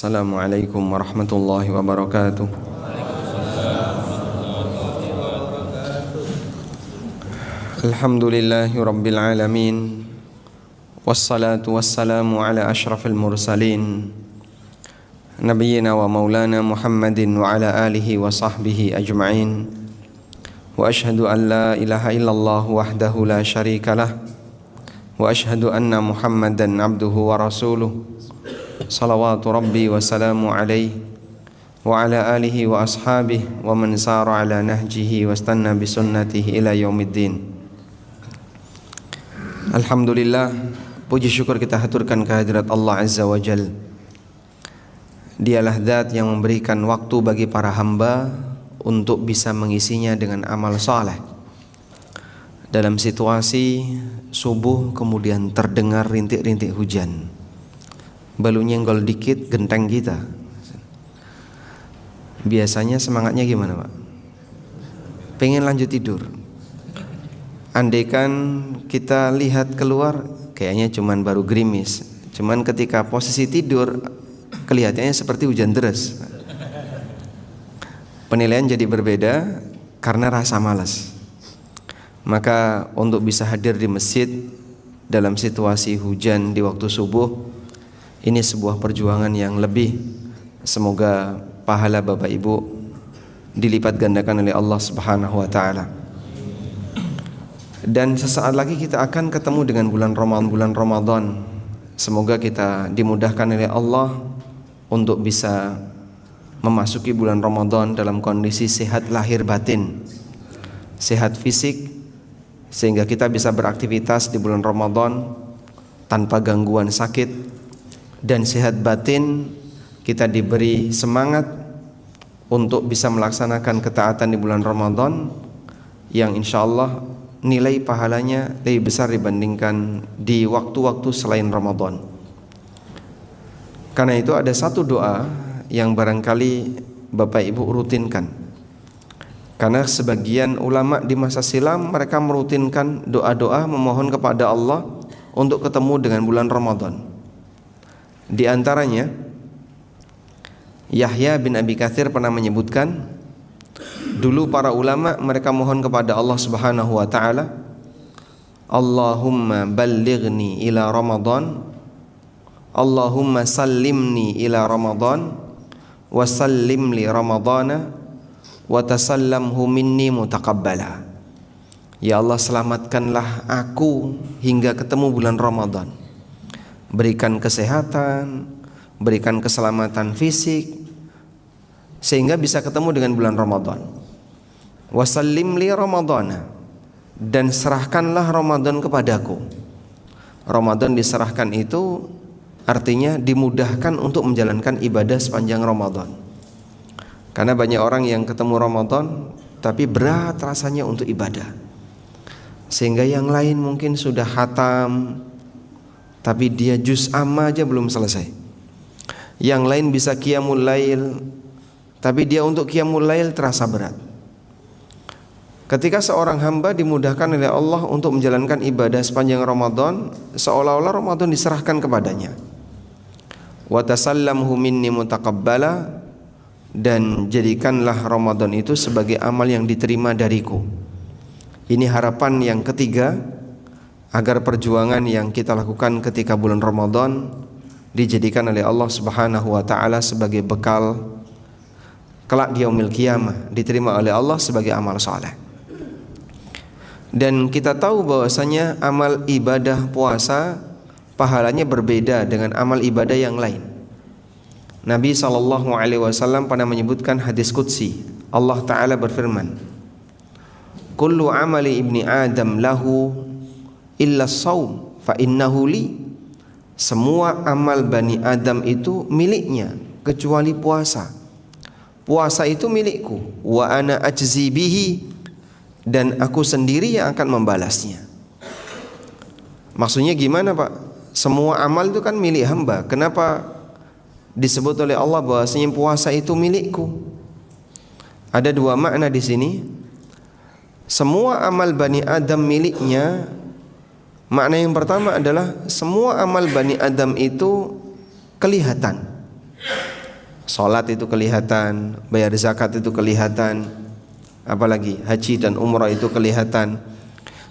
Assalamualaikum warahmatullahi wabarakatuh. Alhamdulillahi rabbil alamin. Wassalatu wassalamu ala ashrafil mursalin nabiyyina wa maulana Muhammadin wa ala alihi wa sahbihi ajma'in. Wa ashhadu an la ilaha illallah wahdahu la syarikalah wa ashhadu anna Muhammadan abduhu wa rasuluh. Salawatu rabbi wa salamu alaihi wa ala alihi wa ashabihi wa man sara ala nahjihi wa istanna bi sunnatihi ila yaumiddin. Alhamdulillah, puji syukur kita haturkan kehadirat Allah Azza wa Jal. Dialah zat yang memberikan waktu bagi para hamba untuk bisa mengisinya dengan amal saleh. Dalam situasi subuh kemudian terdengar rintik-rintik hujan, baru nyenggol dikit genteng kita. Biasanya semangatnya gimana, Pak? Pengen lanjut tidur. Andaikan kita lihat keluar, kayaknya cuman baru gerimis. Cuman ketika posisi tidur, kelihatannya seperti hujan deras. Penilaian jadi berbeda karena rasa malas. Maka untuk bisa hadir di masjid dalam situasi hujan di waktu subuh, ini sebuah perjuangan yang lebih. Semoga pahala Bapak Ibu dilipat gandakan oleh Allah Subhanahu wa taala. Dan sesaat lagi kita akan ketemu dengan bulan Ramadan. Semoga kita dimudahkan oleh Allah untuk bisa memasuki bulan Ramadan dalam kondisi sehat lahir batin, sehat fisik, sehingga kita bisa beraktivitas di bulan Ramadan tanpa gangguan sakit, dan sehat batin kita diberi semangat untuk bisa melaksanakan ketaatan di bulan Ramadan yang insya Allah nilai pahalanya lebih besar dibandingkan di waktu-waktu selain Ramadan. Karena itu ada satu doa yang barangkali Bapak Ibu rutinkan. Karena sebagian ulama di masa silam mereka merutinkan doa-doa memohon kepada Allah untuk ketemu dengan bulan Ramadan. Di antaranya Yahya bin Abi Katsir pernah menyebutkan, dulu para ulama mereka mohon kepada Allah Subhanahu wa taala, Allahumma ballighni ila Ramadan, Allahumma sallimni ila Ramadan, wa sallim li Ramadana, wa tasallamhu minni mutaqabbala. Ya Allah, selamatkanlah aku hingga ketemu bulan Ramadan. Berikan kesehatan, berikan keselamatan fisik sehingga bisa ketemu dengan bulan Ramadan. Wasallim li Ramadana, dan serahkanlah Ramadan kepadaku. Ramadan diserahkan itu artinya dimudahkan untuk menjalankan ibadah sepanjang Ramadan. Karena banyak orang yang ketemu Ramadan tapi berat rasanya untuk ibadah, sehingga yang lain mungkin sudah khatam tapi dia juz amma aja belum selesai. Yang lain bisa qiyamul lail, tapi dia untuk qiyamul lail terasa berat. Ketika seorang hamba dimudahkan oleh Allah untuk menjalankan ibadah sepanjang Ramadan, seolah-olah Ramadan diserahkan kepadanya. Wa tasallamhu minni mutaqabbala, dan jadikanlah Ramadan itu sebagai amal yang diterima dariku. Ini harapan yang ketiga, agar perjuangan yang kita lakukan ketika bulan Ramadan dijadikan oleh Allah Subhanahu wa taala sebagai bekal kelak di yaumil qiyamah, diterima oleh Allah sebagai amal saleh. Dan kita tahu bahwasanya amal ibadah puasa pahalanya berbeda dengan amal ibadah yang lain. Nabi SAW pernah menyebutkan hadis qudsi. Allah Ta'ala berfirman, kullu amali ibni Adam lahu illa saum fa innahu li. Semua amal Bani Adam itu miliknya kecuali puasa. Puasa itu milikku. Wa ana ajzi bihi, dan aku sendiri yang akan membalasnya. Maksudnya gimana, Pak? Semua amal itu kan milik hamba. Kenapa disebut oleh Allah bahwasanya puasa itu milikku? Ada dua makna di sini. Semua amal Bani Adam miliknya. Makna yang pertama adalah semua amal Bani Adam itu kelihatan. Salat itu kelihatan, bayar zakat itu kelihatan, apalagi haji dan umrah itu kelihatan.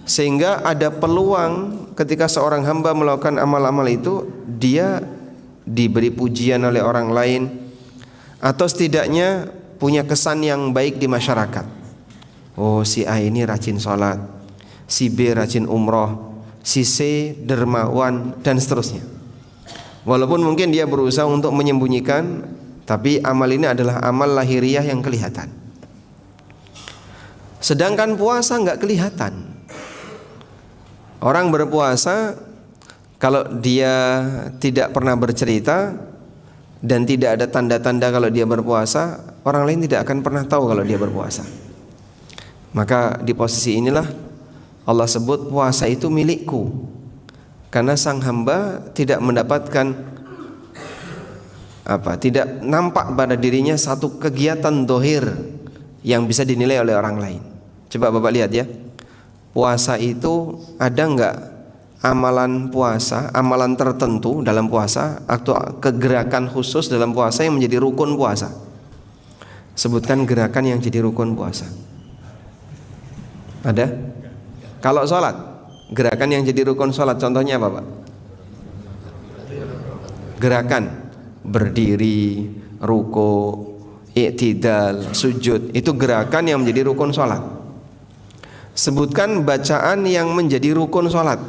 Sehingga ada peluang ketika seorang hamba melakukan amal-amal itu, dia diberi pujian oleh orang lain, atau setidaknya punya kesan yang baik di masyarakat. Oh, si A ini rajin sholat, si B rajin umroh, si C dermawan, dan seterusnya. Walaupun mungkin dia berusaha untuk menyembunyikan, tapi amal ini adalah amal lahiriah yang kelihatan. Sedangkan puasa nggak kelihatan. Orang berpuasa, kalau dia tidak pernah bercerita dan tidak ada tanda-tanda kalau dia berpuasa, orang lain tidak akan pernah tahu kalau dia berpuasa. Maka di posisi inilah Allah sebut puasa itu milikku, karena sang hamba tidak mendapatkan tidak nampak pada dirinya satu kegiatan dohir yang bisa dinilai oleh orang lain. Coba Bapak lihat ya, puasa itu ada enggak amalan puasa, amalan tertentu dalam puasa atau kegerakan khusus dalam puasa yang menjadi rukun puasa? Sebutkan gerakan yang jadi rukun puasa. Ada? Kalau sholat, gerakan yang jadi rukun sholat contohnya apa Pak? Gerakan berdiri, ruku, i'tidal, sujud, itu gerakan yang menjadi rukun sholat. Sebutkan bacaan yang menjadi rukun sholat.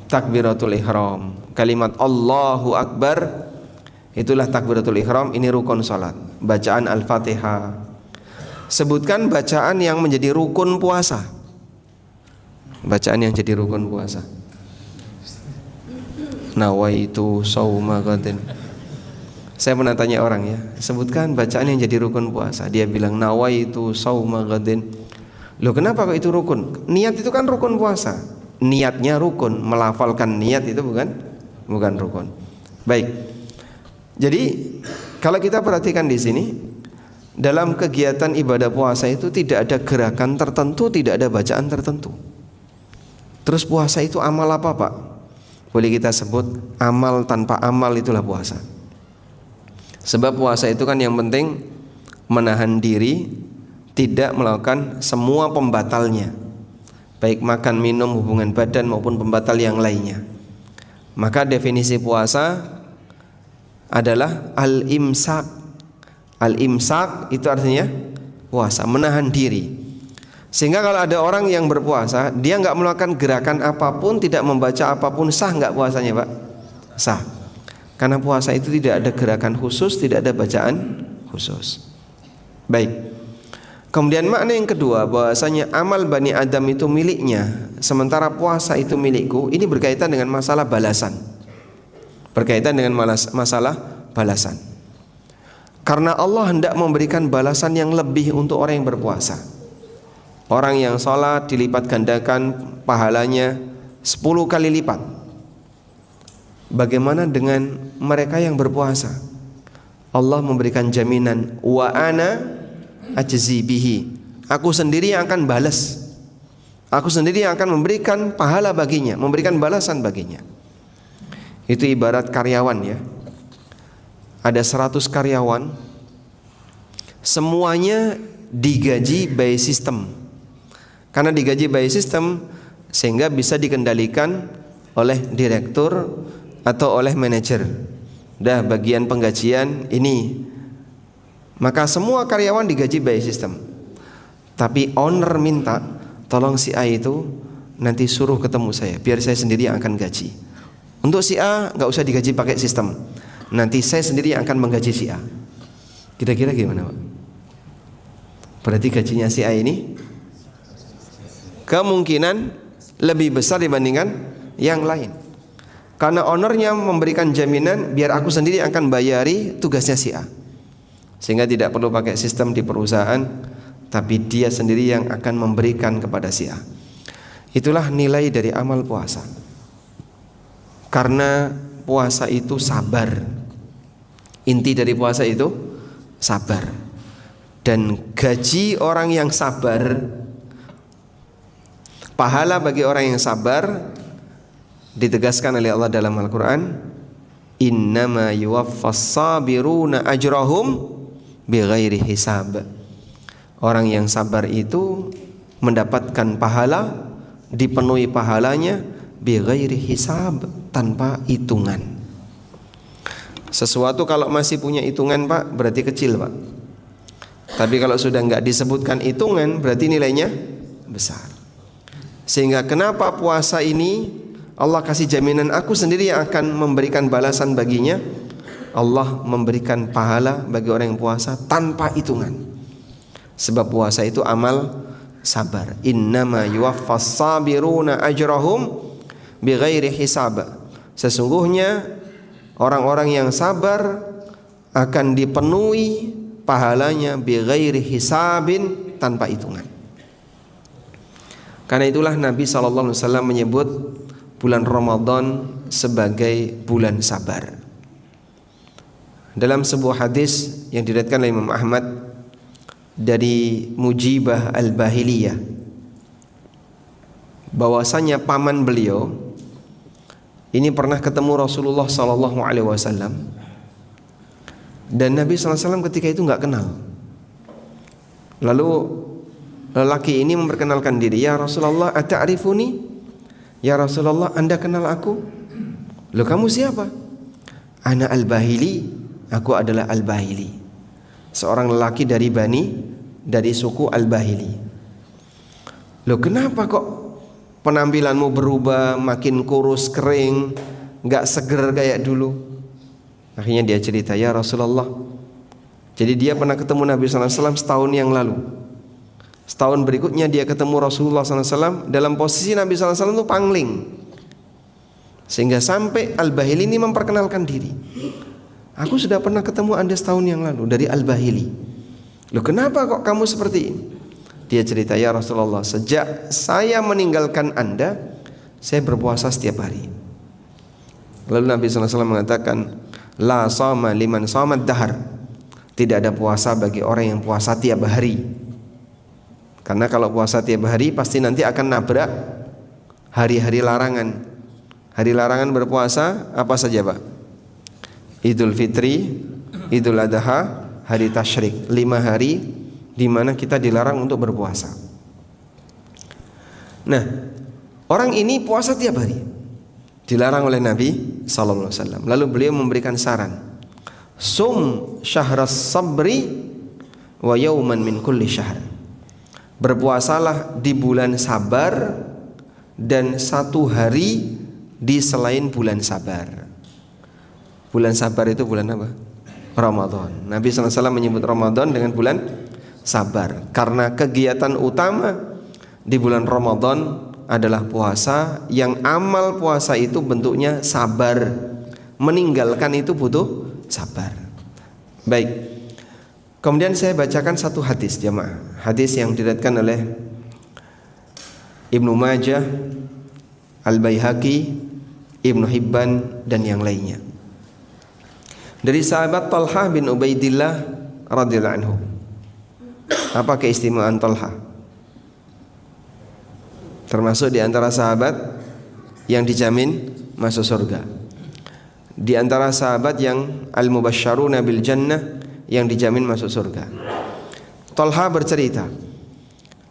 Takbiratul ihram, kalimat Allahu Akbar, itulah takbiratul ihram, ini rukun sholat. Bacaan Al-Fatihah. Sebutkan bacaan yang menjadi rukun puasa. Bacaan yang jadi rukun puasa. Nawaitu shauma ghadin. Saya pernah tanya orang ya, sebutkan bacaan yang jadi rukun puasa. Dia bilang nawaitu shauma ghadin. Loh, kenapa kok itu rukun? Niat itu kan rukun puasa. Niatnya rukun, melafalkan niat itu bukan rukun. Baik. Jadi kalau kita perhatikan di sini, dalam kegiatan ibadah puasa itu tidak ada gerakan tertentu, tidak ada bacaan tertentu. Terus puasa itu amal apa Pak? Boleh kita sebut amal tanpa amal, itulah puasa. Sebab puasa itu kan yang penting menahan diri, tidak melakukan semua pembatalnya, baik makan, minum, hubungan badan maupun pembatal yang lainnya. Maka definisi puasa adalah al-imsak. Al-imsak itu artinya puasa, menahan diri. Sehingga kalau ada orang yang berpuasa, dia nggak melakukan gerakan apapun, tidak membaca apapun, sah nggak puasanya Pak? Sah. Karena puasa itu tidak ada gerakan khusus, tidak ada bacaan khusus. Baik. Kemudian makna yang kedua, bahwasanya amal Bani Adam itu miliknya, sementara puasa itu milikku. Ini berkaitan dengan masalah balasan. Berkaitan dengan masalah balasan. Karena Allah hendak memberikan balasan yang lebih untuk orang yang berpuasa. Orang yang sholat dilipat gandakan pahalanya 10 kali lipat. Bagaimana dengan mereka yang berpuasa? Allah memberikan jaminan, wa ana ajzi bihi. Aku sendiri yang akan balas. Aku sendiri yang akan memberikan pahala baginya, memberikan balasan baginya. Itu ibarat karyawan ya. Ada 100 karyawan, semuanya digaji by system. Karena digaji by system, sehingga bisa dikendalikan oleh direktur atau oleh manajer. Dah bagian penggajian ini, maka semua karyawan digaji by system. Tapi owner minta, tolong si A itu nanti suruh ketemu saya, biar saya sendiri yang akan gaji. Untuk si A nggak usah digaji pakai sistem, nanti saya sendiri yang akan menggaji si A. Kira-kira gimana Pak? Berarti gajinya si A ini kemungkinan lebih besar dibandingkan yang lain. Karena ownernya memberikan jaminan, biar aku sendiri akan bayari tugasnya si A. Sehingga tidak perlu pakai sistem di perusahaan, tapi dia sendiri yang akan memberikan kepada si A. Itulah nilai dari amal puasa. Karena puasa itu sabar. Inti dari puasa itu sabar. Dan gaji orang yang sabar, pahala bagi orang yang sabar, ditegaskan oleh Allah dalam Al-Quran, Innama yuwaffas sabiruna ajrahum bighairi hisab. Orang yang sabar itu mendapatkan pahala, dipenuhi pahalanya bighairi hisab, tanpa hitungan. Sesuatu kalau masih punya hitungan Pak, berarti kecil Pak. Tapi kalau sudah nggak disebutkan hitungan, berarti nilainya besar. Sehingga kenapa puasa ini Allah kasih jaminan, aku sendiri yang akan memberikan balasan baginya. Allah memberikan pahala bagi orang yang puasa tanpa hitungan. Sebab puasa itu amal sabar. Innama yuwaffas sabiruna ajrahum bighairi hisab. Sesungguhnya orang-orang yang sabar akan dipenuhi pahalanya bighairi hisabin, tanpa hitungan. Karena itulah Nabi SAW menyebut bulan Ramadan sebagai bulan sabar. Dalam sebuah hadis yang diriwayatkan oleh Imam Ahmad dari Mujibah Al-Bahiliyah, bahwasanya paman beliau ini pernah ketemu Rasulullah SAW, dan Nabi SAW ketika itu nggak kenal. Lalu lelaki ini memperkenalkan diri, ya Rasulullah, ata'rifuni? Ya Rasulullah, Anda kenal aku? Loh, kamu siapa? Ana Al-Bahili, aku adalah Al-Bahili, seorang lelaki dari suku Al-Bahili. Loh, kenapa kok penampilanmu berubah, makin kurus, kering, gak seger kayak dulu? Akhirnya dia cerita, ya Rasulullah, jadi dia pernah ketemu Nabi SAW setahun yang lalu. Setahun berikutnya dia ketemu Rasulullah SAW dalam posisi Nabi SAW itu pangling. Sehingga sampai Al-Bahili ini memperkenalkan diri, aku sudah pernah ketemu Anda setahun yang lalu dari Al-Bahili. Loh, kenapa kok kamu seperti ini? Dia cerita, ya Rasulullah, sejak saya meninggalkan Anda, saya berpuasa setiap hari. Lalu Nabi SAW mengatakan, la shoma liman shomad dahar. Tidak ada puasa bagi orang yang puasa tiap hari. Karena kalau puasa tiap hari pasti nanti akan nabrak hari-hari larangan. Hari larangan berpuasa apa saja Pak? Idul Fitri, Idul Adha, hari Tasyrik, 5 hari di mana kita dilarang untuk berpuasa. Nah, orang ini puasa tiap hari, dilarang oleh Nabi sallallahu alaihi wasallam. Lalu beliau memberikan saran, sum syahras sabri wa yauman min kulli syahr. Berpuasalah di bulan sabar dan 1 hari di selain bulan sabar. Bulan sabar itu bulan apa? Ramadan. Nabi SAW menyebut Ramadan dengan bulan sabar karena kegiatan utama di bulan Ramadan adalah puasa, yang amal puasa itu bentuknya sabar. Meninggalkan itu butuh sabar. Baik. Kemudian saya bacakan satu hadis jamaah. Hadis yang diriwayatkan oleh Ibnu Majah, Al-Baihaqi, Ibnu Hibban dan yang lainnya. Dari sahabat Talha bin Ubaidillah radhiyallahu anhu. Apa keistimewaan Talha? Termasuk di antara sahabat yang dijamin masuk surga. Di antara sahabat yang al-mubasysyaruna bil jannah, yang dijamin masuk surga. Talha bercerita,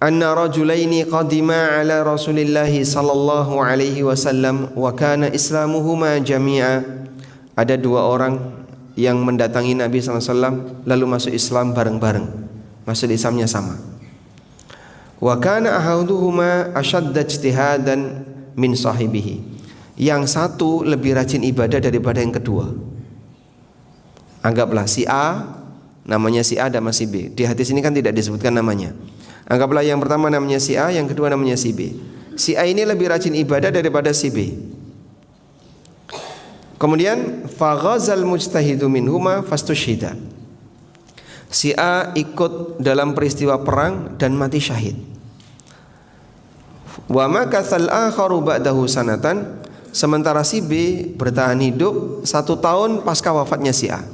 anna rajulaini qadima ala Rasulillah sallallahu alaihi wasallam wa kana islamuhuma jami'a. Ada 2 orang yang mendatangi Nabi sallallahu alaihi wasallam lalu masuk Islam bareng-bareng. Masuk Islamnya sama. Wa kana ahaduhuma ashadda ijtihadan min sahibihi. Yang satu lebih rajin ibadah daripada yang kedua. Anggaplah si A, namanya si A dan si B. Di hadis ini kan tidak disebutkan namanya. Anggaplah yang pertama namanya si A, yang kedua namanya si B. Si A ini lebih rajin ibadah daripada si B. Kemudian faghazal mujtahidu minhuma fastushhida. Si A ikut dalam peristiwa perang dan mati syahid. Wa makatsal akharu ba'dahu sanatan. Sementara si B bertahan hidup 1 tahun pasca wafatnya si A.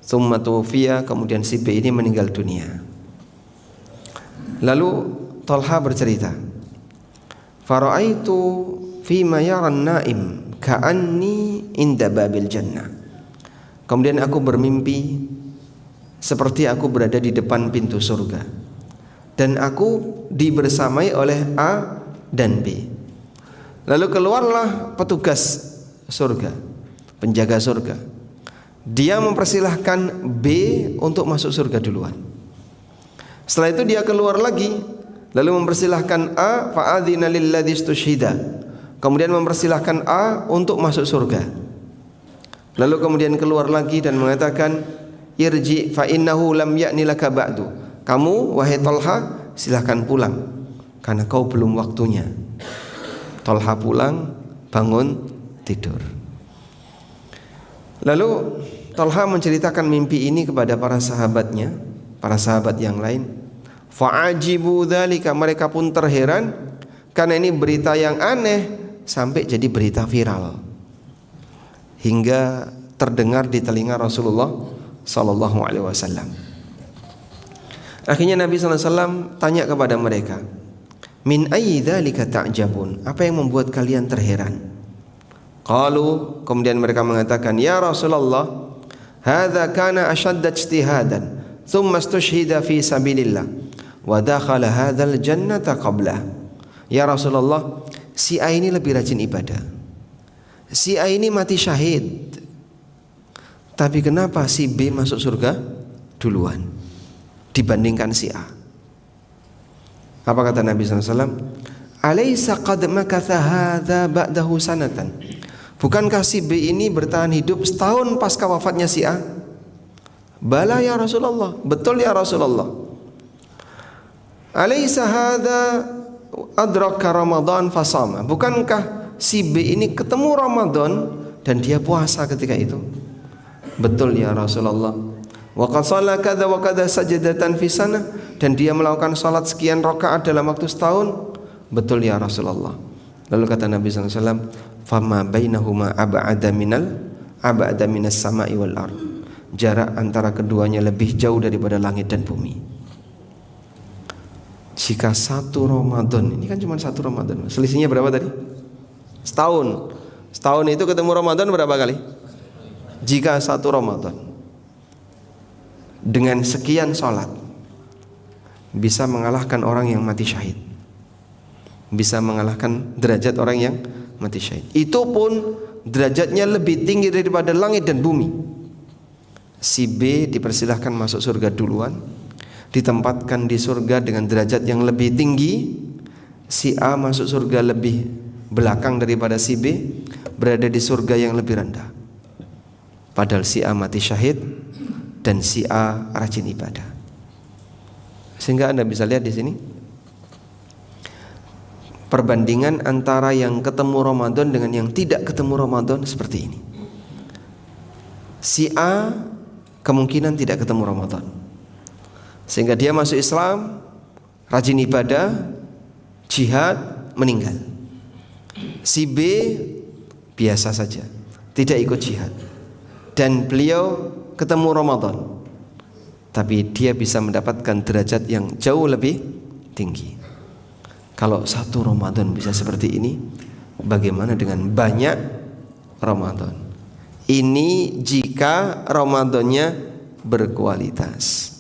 Tsumma tuwfiya, kemudian si B ini meninggal dunia. Lalu Talha bercerita, fara'aitu fima yaran naim ka'anni inda babil jannah. Kemudian aku bermimpi seperti aku berada di depan pintu surga, dan aku dibersamai oleh A dan B. Lalu keluarlah petugas surga, penjaga surga. Dia mempersilahkan B untuk masuk surga duluan. Setelah itu dia keluar lagi, lalu mempersilahkan A, fa'adzina lilladzi istusyhida. Kemudian mempersilahkan A untuk masuk surga. Lalu kemudian keluar lagi dan mengatakan, irji fa innahu lam ya'ni laka ba'du. Kamu wahai Talha, silahkan pulang karena kau belum waktunya. Talha pulang, bangun tidur. Lalu Talha menceritakan mimpi ini kepada para sahabatnya, para sahabat yang lain. Fa'ajibu dzalika, mereka pun terheran karena ini berita yang aneh sampai jadi berita viral hingga terdengar di telinga Rasulullah sallallahu alaihi wasallam. Akhirnya Nabi sallallahu alaihi wasallam tanya kepada mereka, min ayyi dzalika ta'jabun, apa yang membuat kalian terheran? Qalu, kemudian mereka mengatakan, ya Rasulullah, hadza kana ashadda ijtihadan thumma istushhida fi sabilillah wa dakhala hadzal jannata qablah. Ya Rasulullah, si A ini lebih rajin ibadah, si A ini mati syahid, tapi kenapa si B masuk surga duluan dibandingkan si A? Apa kata Nabi SAW? Alaysa qad makatha hadza ba'dahu sanatan. Bukankah si B ini bertahan hidup setahun pasca wafatnya si A? Bala ya Rasulullah, betul ya Rasulullah. Alaysa hadza adraka Ramadan fasama. Bukankah si B ini ketemu Ramadan dan dia puasa ketika itu? Betul ya Rasulullah. Wa qad shalla kadza wa kadza sajdatan fi sana, dan dia melakukan salat sekian rakaat dalam waktu setahun. Betul ya Rasulullah. Lalu kata Nabi sallallahu alaihi wasallam, fama bainahuma ab'ada minas sama'i wal ard. Jarak antara keduanya lebih jauh daripada langit dan bumi. Jika satu Ramadan, ini kan cuma satu Ramadan, selisihnya berapa tadi? Setahun. Setahun itu ketemu Ramadan berapa kali? Jika satu Ramadan dengan sekian sholat bisa mengalahkan orang yang mati syahid, bisa mengalahkan derajat orang yang mati syahid. Itu pun derajatnya lebih tinggi daripada langit dan bumi. Si B dipersilahkan masuk surga duluan, ditempatkan di surga dengan derajat yang lebih tinggi. Si A masuk surga lebih belakang daripada si B, berada di surga yang lebih rendah. Padahal si A mati syahid dan si A rajin ibadah. Sehingga Anda bisa lihat di sini perbandingan antara yang ketemu Ramadan dengan yang tidak ketemu Ramadan seperti ini. Si A kemungkinan tidak ketemu Ramadan, sehingga dia masuk Islam, rajin ibadah, jihad, meninggal. Si B biasa saja, tidak ikut jihad, dan beliau ketemu Ramadan, tapi dia bisa mendapatkan derajat yang jauh lebih tinggi. Kalau satu Ramadan bisa seperti ini, bagaimana dengan banyak Ramadan? Ini jika Ramadannya berkualitas.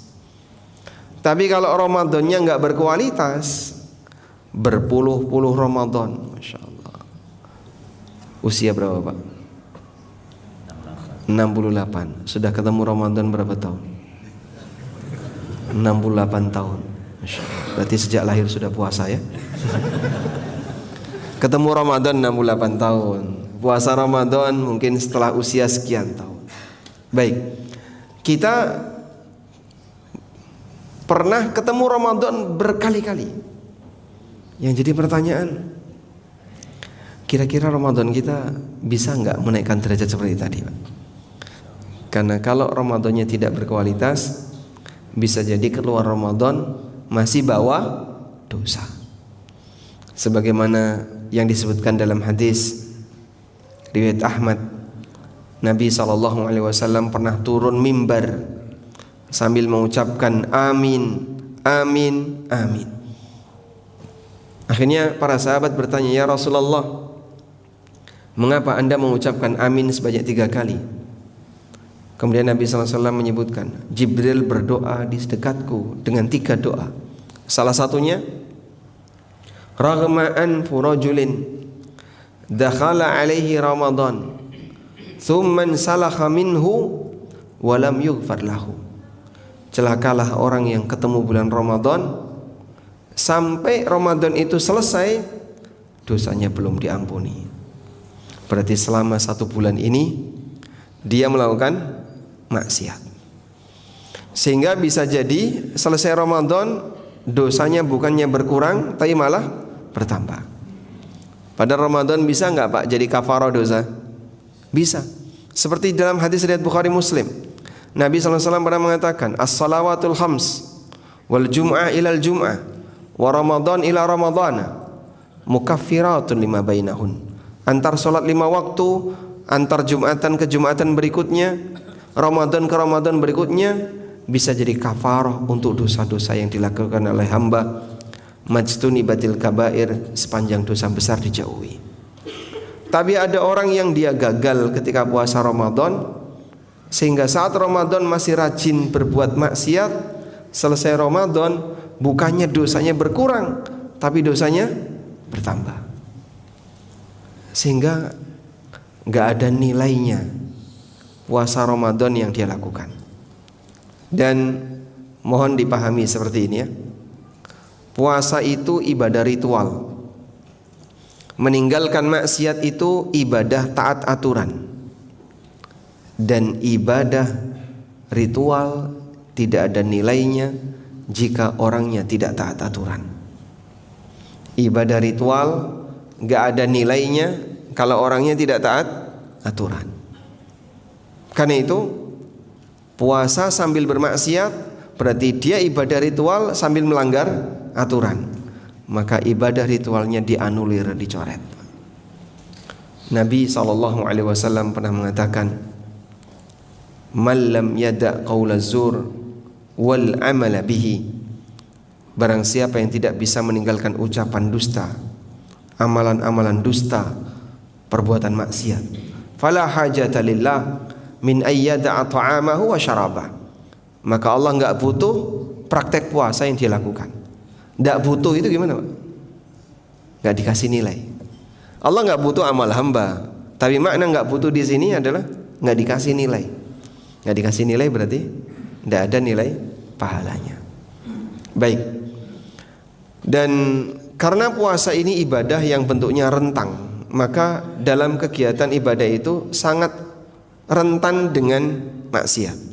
Tapi kalau Ramadannya nggak berkualitas, berpuluh-puluh Ramadan, Masya Allah. Usia berapa Pak? 68. Sudah ketemu Ramadan berapa tahun? 68 tahun. Masya Allah. Berarti sejak lahir sudah puasa ya. Ketemu Ramadan 68 tahun, puasa Ramadan mungkin setelah usia sekian tahun. Baik, kita pernah ketemu Ramadan berkali-kali. Yang jadi pertanyaan, kira-kira Ramadan kita bisa nggak menaikkan derajat seperti tadi Pak? Karena kalau Ramadannya tidak berkualitas, bisa jadi keluar Ramadan masih bawa dosa. Sebagaimana yang disebutkan dalam hadis riwayat Ahmad, Nabi SAW pernah turun mimbar sambil mengucapkan amin, amin, amin. Akhirnya para sahabat bertanya, ya Rasulullah, Mengapa Anda mengucapkan amin sebanyak 3 kali? Kemudian Nabi SAW menyebutkan, Jibril berdoa di dekatku dengan 3 doa. Salah satunya, raghma anfu rajulin dakhala alaihi Ramadan thumma salakha minhu wa lam yughfar lahu. Celakalah orang yang ketemu bulan Ramadan sampai Ramadan itu selesai, dosanya belum diampuni. Berarti selama 1 bulan ini dia melakukan maksiat, sehingga bisa jadi selesai Ramadan dosanya bukannya berkurang tapi malah bertambah. Pada Ramadan bisa nggak Pak jadi kafarah dosa? Bisa. Seperti dalam hadis riwayat Bukhari Muslim, Nabi SAW pernah mengatakan, as-salawatul khams wal jum'ah ilal jum'ah wa ramadan ila ramadana mukaffiratun lima bainahun. Antar sholat 5 waktu, antar jumatan ke jumatan berikutnya, Ramadan ke Ramadan berikutnya, bisa jadi kafarah untuk dosa-dosa yang dilakukan oleh hamba. Majtunibatil kabair, sepanjang dosa besar dijauhi. Tapi ada orang yang dia gagal ketika puasa Ramadan, sehingga saat Ramadan masih rajin berbuat maksiat. Selesai Ramadan bukannya dosanya berkurang, tapi dosanya bertambah, sehingga gak ada nilainya puasa Ramadan yang dia lakukan. Dan mohon dipahami seperti ini ya, puasa itu ibadah ritual. Meninggalkan maksiat itu ibadah taat aturan. Dan ibadah ritual tidak ada nilainya jika orangnya tidak taat aturan. Ibadah ritual gak ada nilainya kalau orangnya tidak taat aturan. Karena itu puasa sambil bermaksiat berarti dia ibadah ritual sambil melanggar aturan. Maka ibadah ritualnya dianulir, dicoret. Nabi SAW pernah mengatakan, man lam yada' qawla zur wal amala bihi, barang siapa yang tidak bisa meninggalkan ucapan dusta, amalan-amalan dusta, perbuatan maksiat, fala hajata lillah min ayyada'a ta'amahu wa syarabah, maka Allah enggak butuh praktek puasa yang dia lakukan. Enggak butuh itu gimana Pak? Enggak dikasih nilai. Allah enggak butuh amal hamba, tapi makna enggak butuh di sini adalah enggak dikasih nilai. Enggak dikasih nilai berarti enggak ada nilai pahalanya. Baik. Dan karena puasa ini ibadah yang bentuknya rentang, maka dalam kegiatan ibadah itu sangat rentan dengan maksiat.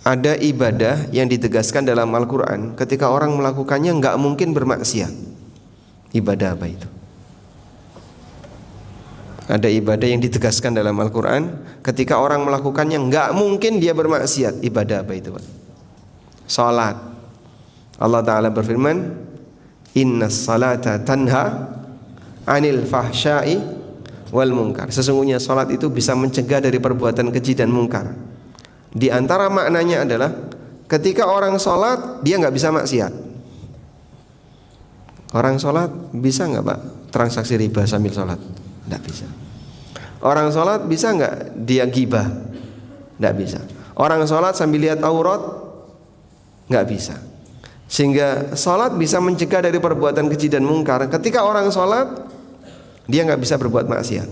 Ada ibadah yang ditegaskan dalam Al-Quran, ketika orang melakukannya nggak mungkin bermaksiat. Ibadah apa itu? Ada ibadah yang ditegaskan dalam Al-Quran, ketika orang melakukannya nggak mungkin dia bermaksiat. Ibadah apa itu Pak? Salat. Allah Ta'ala berfirman, innas salata tanha anil fahsyai wal munkar. Sesungguhnya salat itu bisa mencegah dari perbuatan keji dan mungkar. Di antara maknanya adalah ketika orang salat dia nggak bisa maksiat. Orang salat bisa nggak Pak transaksi riba sambil salat? Nggak bisa. Orang salat bisa nggak dia gibah? Nggak bisa. Orang salat sambil lihat aurat? Nggak bisa. Sehingga salat bisa mencegah dari perbuatan keji dan mungkar. Ketika orang salat dia nggak bisa berbuat maksiat.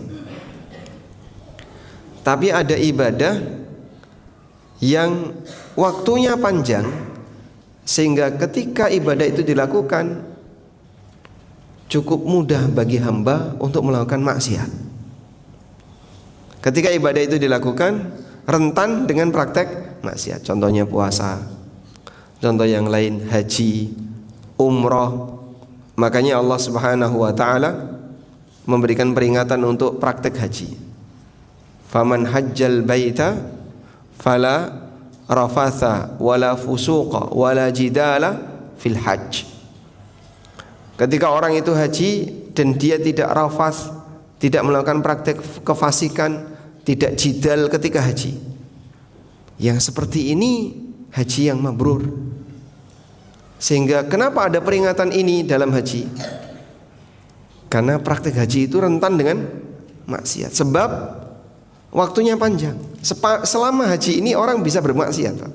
Tapi ada ibadah yang waktunya panjang, sehingga ketika ibadah itu dilakukan cukup mudah bagi hamba untuk melakukan maksiat. Ketika ibadah itu dilakukan rentan dengan praktek maksiat. Contohnya puasa, contoh yang lain haji, umroh. Makanya Allah Subhanahu wa Ta'ala memberikan peringatan untuk praktek haji. Faman hajjal baita fala rafatha wala fusuqa wala jidala fil hajj. Ketika orang itu haji dan dia tidak rafas, tidak melakukan praktek kefasikan, tidak jidal ketika haji, yang seperti ini haji yang mabrur. Sehingga kenapa ada peringatan ini dalam haji? Karena praktek haji itu rentan dengan maksiat. Sebab waktunya panjang. Selama haji ini orang bisa bermaksiat, Pak.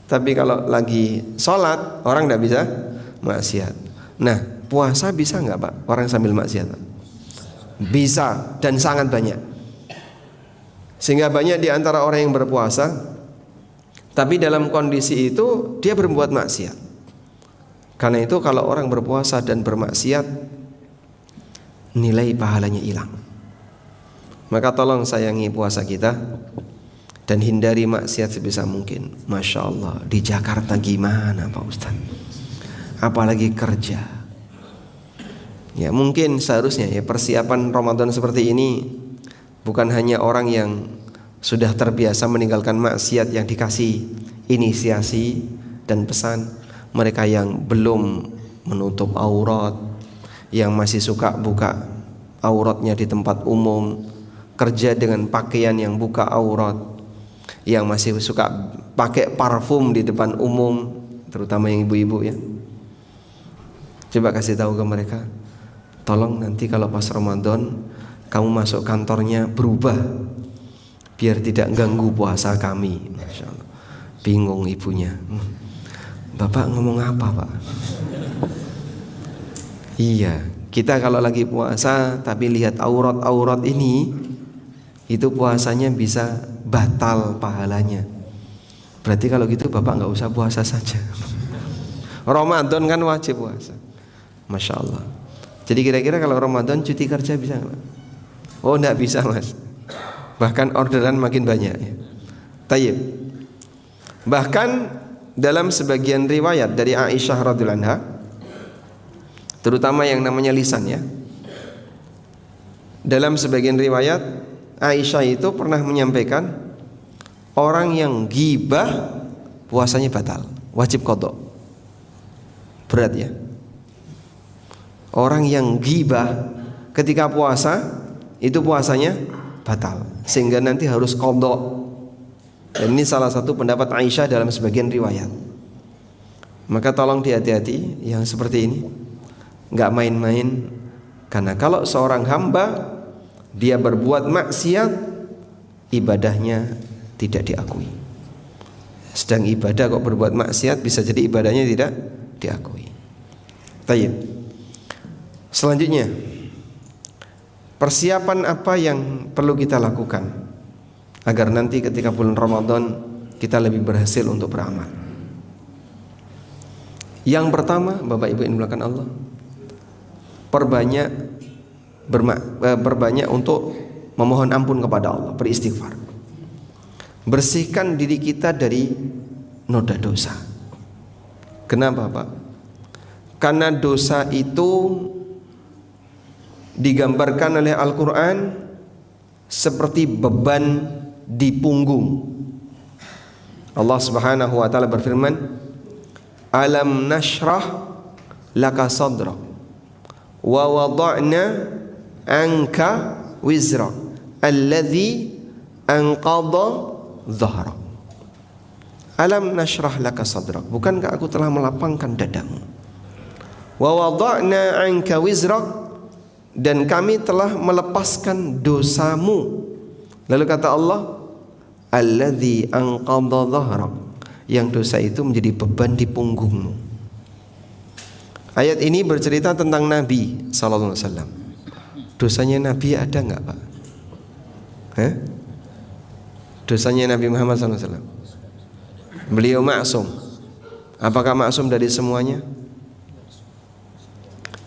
Tapi kalau lagi sholat orang tidak bisa maksiat. Nah, puasa bisa nggak, Pak, orang sambil maksiat, Pak? Bisa, dan sangat banyak. Sehingga banyak di antara orang yang berpuasa, tapi dalam kondisi itu dia berbuat maksiat. Karena itu kalau orang berpuasa dan bermaksiat, nilai pahalanya hilang. Maka tolong sayangi puasa kita dan hindari maksiat sebisa mungkin. Masya Allah, di Jakarta gimana Pak Ustaz? Apalagi kerja. Ya mungkin seharusnya ya persiapan Ramadan seperti ini bukan hanya orang yang sudah terbiasa meninggalkan maksiat yang dikasih inisiasi dan pesan. Mereka yang belum menutup aurat, yang masih suka buka auratnya di tempat umum, kerja dengan pakaian yang buka aurat, yang masih suka pakai parfum di depan umum, terutama yang ibu-ibu ya. Coba kasih tahu ke mereka, tolong nanti kalau pas Ramadan kamu masuk kantornya berubah, biar tidak ganggu puasa kami. Masya Allah. Bingung ibunya, Bapak ngomong apa Pak? Iya, kita kalau lagi puasa tapi lihat aurat-aurat ini, itu puasanya bisa batal pahalanya. Berarti kalau gitu Bapak nggak usah puasa saja. Ramadan kan wajib puasa. Masya Allah. Jadi kira-kira kalau Ramadan cuti kerja bisa nggak? Oh nggak bisa Mas. Bahkan orderan makin banyak ya. Tayyib. Bahkan dalam sebagian riwayat dari Aisyah radhiyallahu anha, terutama yang namanya lisan ya. Dalam sebagian riwayat Aisyah itu pernah menyampaikan orang yang ghibah puasanya batal, wajib qadha. Berat ya. Orang yang ghibah ketika puasa itu puasanya batal, sehingga nanti harus qadha. Dan ini salah satu pendapat Aisyah dalam sebagian riwayat. Maka tolong hati-hati yang seperti ini, nggak main-main. Karena kalau seorang hamba dia berbuat maksiat, ibadahnya tidak diakui. Sedang ibadah kok berbuat maksiat, bisa jadi ibadahnya tidak diakui. Tayyib. Selanjutnya, persiapan apa yang perlu kita lakukan agar nanti ketika bulan Ramadan kita lebih berhasil untuk beramal? Yang pertama, Bapak Ibu yang dimuliakan Allah, perbanyak untuk memohon ampun kepada Allah, beristighfar. Bersihkan diri kita dari noda dosa. Kenapa Pak? Karena dosa itu digambarkan oleh Al-Quran seperti beban di punggung. Allah Subhanahu wa ta'ala berfirman, Alam nashrah laka sadrak wa wada'na anka wizrak alladhi anqadha dhahrak. Alam nashrah laka sadrak, bukankah aku telah melapangkan dadamu? Wa wada'na anka wizrak, dan kami telah melepaskan dosamu. Lalu kata Allah, alladzi anqadha dhahrak, yang dosa itu menjadi beban di punggungmu. Ayat ini bercerita tentang Nabi sallallahu alaihi wasallam. Dosanya Nabi ada enggak, Pak? Dosanya Nabi Muhammad sallallahu alaihi wasallam. Beliau maksum. Apakah maksum dari semuanya?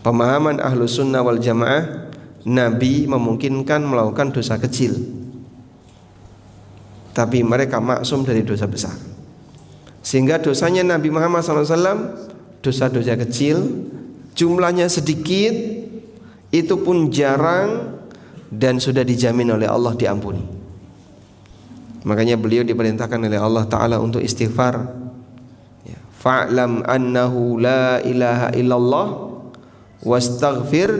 Pemahaman ahlu sunnah wal jamaah, Nabi memungkinkan melakukan dosa kecil, tapi mereka maksum dari dosa besar. Sehingga dosanya Nabi Muhammad SAW, dosa-dosa kecil, jumlahnya sedikit, itu pun jarang, dan sudah dijamin oleh Allah diampuni. Makanya beliau diperintahkan oleh Allah Ta'ala untuk istighfar. Fa'lam annahu la ilaha illallah wastaghfir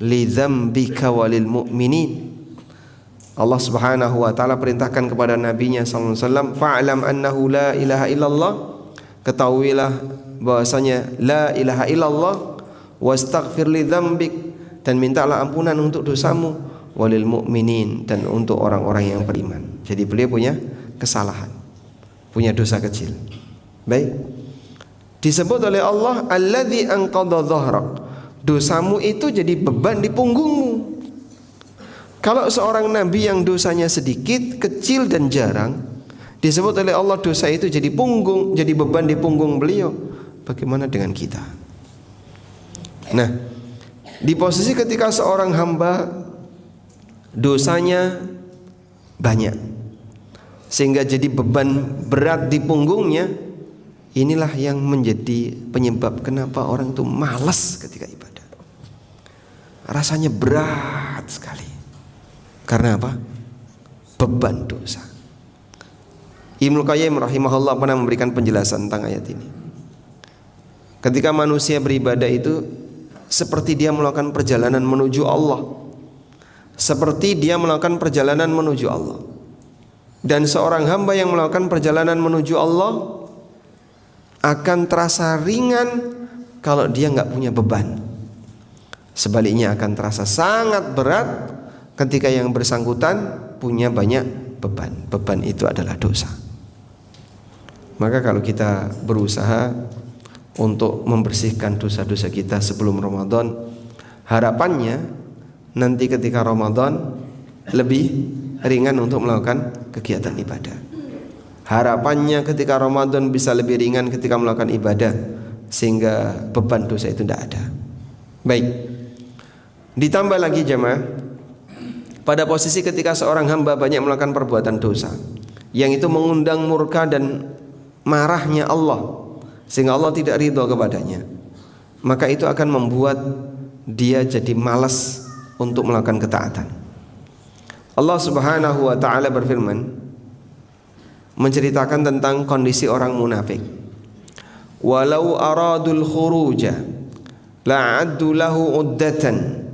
li dzambika walil mu'minin. Allah Subhanahu wa taala perintahkan kepada nabinya sallallahu alaihi wasallam, fa'lam annahu la ilaha illallah, ketahuilah bahwasanya la ilaha illallah, wastaghfir li dzambik, dan mintalah ampunan untuk dosamu, walil mu'minin, dan untuk orang-orang yang beriman. Jadi beliau punya kesalahan, punya dosa kecil. Baik, disebut oleh Allah alladzi anqadha dhahrak, dosamu itu jadi beban di punggungmu. Kalau seorang nabi yang dosanya sedikit, kecil dan jarang, disebut oleh Allah dosa itu jadi punggung, jadi beban di punggung beliau, bagaimana dengan kita? Nah, di posisi ketika seorang hamba dosanya banyak sehingga jadi beban berat di punggungnya, inilah yang menjadi penyebab kenapa orang itu malas ketika ibadah. Rasanya berat sekali. Karena apa? Beban dosa. Ibnu Qayyim rahimahullah pernah memberikan penjelasan tentang ayat ini. Ketika manusia beribadah itu seperti dia melakukan perjalanan menuju Allah. Seperti dia melakukan perjalanan menuju Allah. Dan seorang hamba yang melakukan perjalanan menuju Allah akan terasa ringan kalau dia nggak punya beban. Sebaliknya akan terasa sangat berat ketika yang bersangkutan punya banyak beban. Beban itu adalah dosa. Maka kalau kita berusaha untuk membersihkan dosa-dosa kita sebelum Ramadan, harapannya nanti ketika Ramadan lebih ringan untuk melakukan kegiatan ibadah. Harapannya ketika Ramadan bisa lebih ringan ketika melakukan ibadah, sehingga beban dosa itu tidak ada. Baik, ditambah lagi jemaah, pada posisi ketika seorang hamba banyak melakukan perbuatan dosa yang itu mengundang murka dan marahnya Allah, sehingga Allah tidak ridho kepadanya, maka itu akan membuat dia jadi malas untuk melakukan ketaatan. Allah Subhanahu wa ta'ala berfirman menceritakan tentang kondisi orang munafik. Walau aradul khuruja la'addu lahu uddatan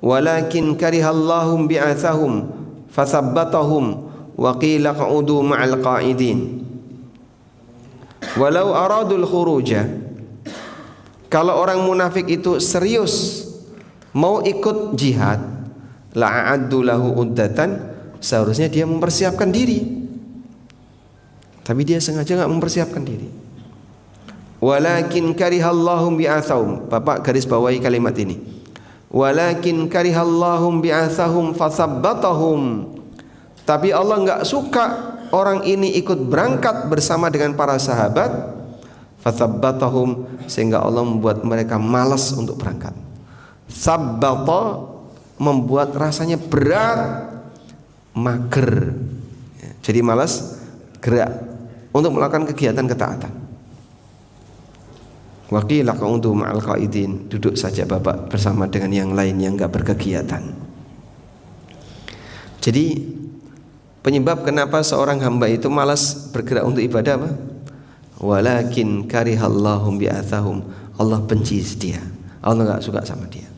walakin karihallahum bi'athahum fathabbatahum wa qila qa'udu ma'al qa'idin. Walau aradul khuruja, kalau orang munafik itu serius mau ikut jihad, la'addu lahu uddatan, seharusnya dia mempersiapkan diri. Tapi dia sengaja enggak mempersiapkan diri. Walakin karihallahum bi'athahum. Bapak garis bawahi kalimat ini. Walakin karihallahum bi'athahum fathabbatahum. Tapi Allah enggak suka orang ini ikut berangkat bersama dengan para sahabat, fathabbatahum, sehingga Allah membuat mereka malas untuk berangkat. Sabbata, membuat rasanya berat, mager, jadi malas gerak untuk melakukan kegiatan ketaatan. Wa qila qa'udu ma'al qa'idin, duduk saja bapak bersama dengan yang lain yang enggak berkegiatan. Jadi penyebab kenapa seorang hamba itu malas bergerak untuk ibadah apa? Walakin karihallahum bi'athahum, Allah benci dia, Allah enggak suka sama dia.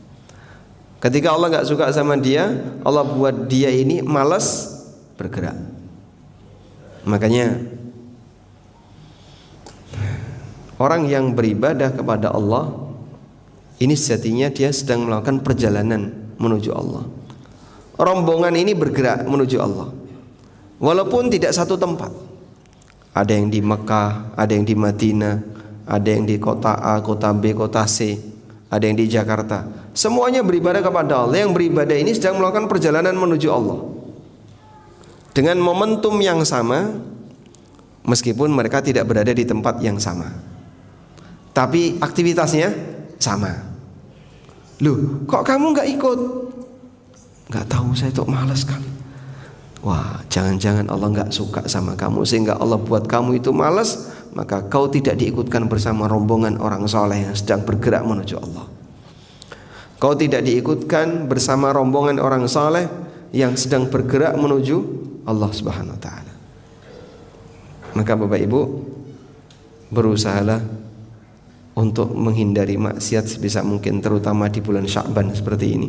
Ketika Allah enggak suka sama dia, Allah buat dia ini malas bergerak. Makanya orang yang beribadah kepada Allah ini sejatinya dia sedang melakukan perjalanan menuju Allah. Rombongan ini bergerak menuju Allah, walaupun tidak satu tempat. Ada yang di Mekah, ada yang di Madinah, ada yang di kota A, kota B, kota C, ada yang di Jakarta. Semuanya beribadah kepada Allah. Yang beribadah ini sedang melakukan perjalanan menuju Allah dengan momentum yang sama, meskipun mereka tidak berada di tempat yang sama, tapi aktivitasnya sama. Loh, kok kamu nggak ikut? Nggak tahu, saya tuh malas sekali. Wah, jangan-jangan Allah nggak suka sama kamu sehingga Allah buat kamu itu malas, maka kau tidak diikutkan bersama rombongan orang soleh yang sedang bergerak menuju Allah. Kau tidak diikutkan bersama rombongan orang soleh yang sedang bergerak menuju Allah Subhanahu wa ta'ala. Maka Bapak Ibu, berusahalah untuk menghindari maksiat sebisa mungkin, terutama di bulan Sya'ban seperti ini.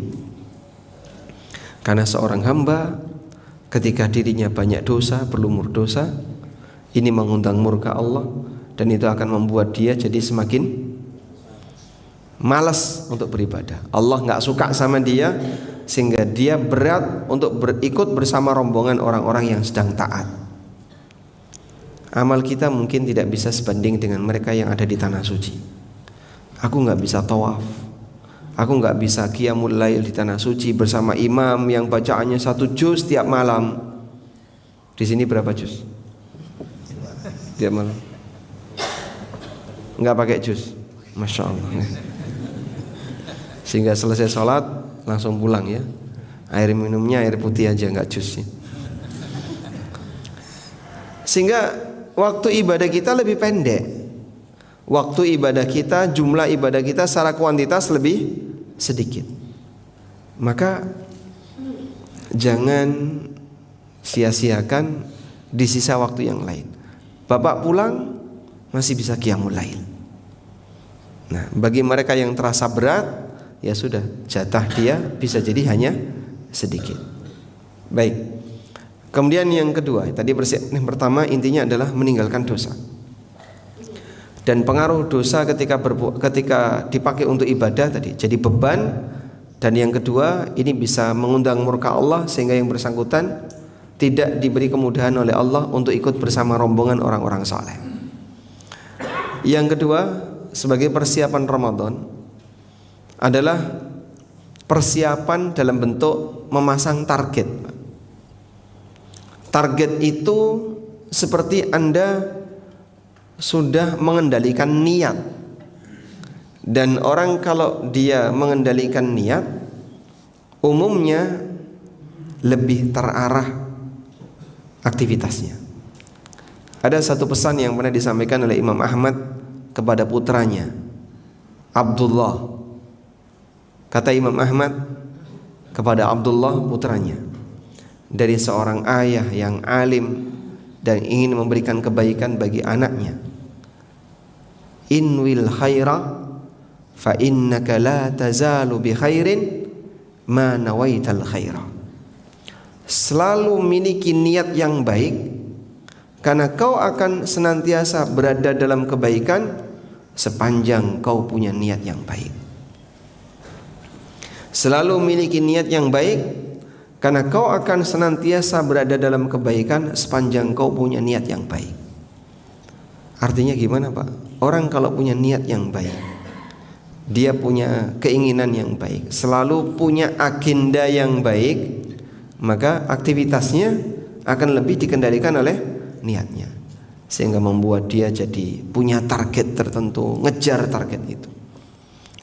Karena seorang hamba ketika dirinya banyak dosa, berlumur dosa, ini mengundang murka Allah, dan itu akan membuat dia jadi semakin malas untuk beribadah. Allah nggak suka sama dia, sehingga dia berat untuk berikut bersama rombongan orang-orang yang sedang taat. Amal kita mungkin tidak bisa sebanding dengan mereka yang ada di tanah suci. Aku nggak bisa tawaf, aku nggak bisa qiyamul lail di tanah suci bersama imam yang bacaannya 1 juz tiap malam. Di sini berapa juz? Tiap malam? Nggak pakai juz, masya Allah. Sehingga selesai sholat langsung pulang ya. Air minumnya air putih aja, nggak jus. Sehingga waktu ibadah kita lebih pendek. Waktu ibadah kita, jumlah ibadah kita secara kuantitas lebih sedikit. Maka jangan sia-siakan di sisa waktu yang lain. Bapak pulang masih bisa qiyamul lail. Nah, bagi mereka yang terasa berat, ya sudah, jatah dia bisa jadi hanya sedikit. Baik. Kemudian yang kedua, tadi yang pertama intinya adalah meninggalkan dosa. Dan pengaruh dosa ketika dipakai untuk ibadah tadi jadi beban. Dan yang kedua, ini bisa mengundang murka Allah sehingga yang bersangkutan tidak diberi kemudahan oleh Allah untuk ikut bersama rombongan orang-orang saleh. Yang kedua, sebagai persiapan Ramadan adalah persiapan dalam bentuk memasang target. Target itu seperti Anda sudah mengendalikan niat. Dan orang kalau dia mengendalikan niat, umumnya lebih terarah aktivitasnya. Ada satu pesan yang pernah disampaikan oleh Imam Ahmad kepada putranya Abdullah. Kata Imam Ahmad kepada Abdullah putranya, dari seorang ayah yang alim dan ingin memberikan kebaikan bagi anaknya, inwil khaira fa innaka la tazalu bi khairin ma nawaital khaira. Selalu miliki niat yang baik, karena kau akan senantiasa berada dalam kebaikan sepanjang kau punya niat yang baik. Selalu miliki niat yang baik, karena kau akan senantiasa berada dalam kebaikan sepanjang kau punya niat yang baik. Artinya gimana Pak? Orang kalau punya niat yang baik, dia punya keinginan yang baik, selalu punya agenda yang baik, maka aktivitasnya akan lebih dikendalikan oleh niatnya, sehingga membuat dia jadi punya target tertentu, ngejar target itu.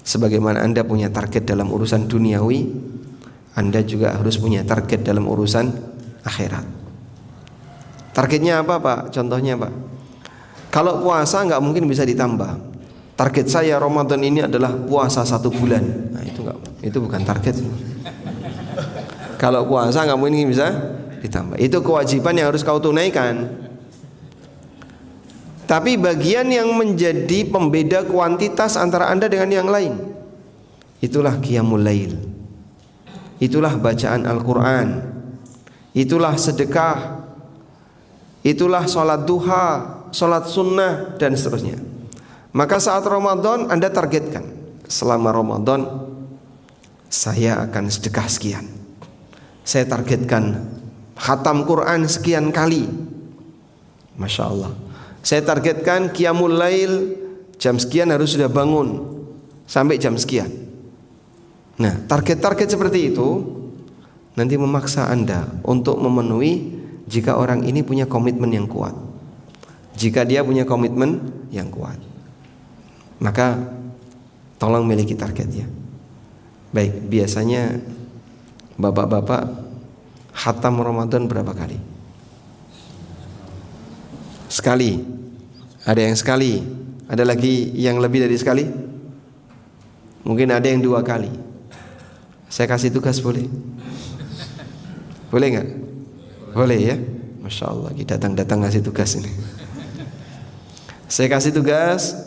Sebagaimana Anda punya target dalam urusan duniawi, Anda juga harus punya target dalam urusan akhirat. Targetnya apa Pak? Contohnya Pak, kalau puasa nggak mungkin bisa ditambah. Target saya Ramadan ini adalah puasa 1 bulan. Nah itu bukan target. Kalau puasa nggak mungkin bisa ditambah. Itu kewajiban yang harus kau tunaikan. Tapi bagian yang menjadi pembeda kuantitas antara Anda dengan yang lain, itulah qiyamul lail, itulah bacaan Al-Quran, itulah sedekah, itulah sholat duha, sholat sunnah, dan seterusnya. Maka saat Ramadan Anda targetkan, selama Ramadan saya akan sedekah sekian, saya targetkan khatam Quran sekian kali, Masya Allah. Saya targetkan qiyamul lail jam sekian harus sudah bangun sampai jam sekian. Nah, target-target seperti itu nanti memaksa Anda untuk memenuhi jika orang ini punya komitmen yang kuat. Jika dia punya komitmen yang kuat, maka tolong miliki target ya. Baik, biasanya bapak-bapak khatam Ramadan berapa kali? Sekali. Ada yang sekali, ada lagi yang lebih dari sekali, mungkin ada yang 2 kali. Saya kasih tugas boleh? Boleh nggak? Boleh ya? Masya Allah, kita datang ngasih tugas ini. Saya kasih tugas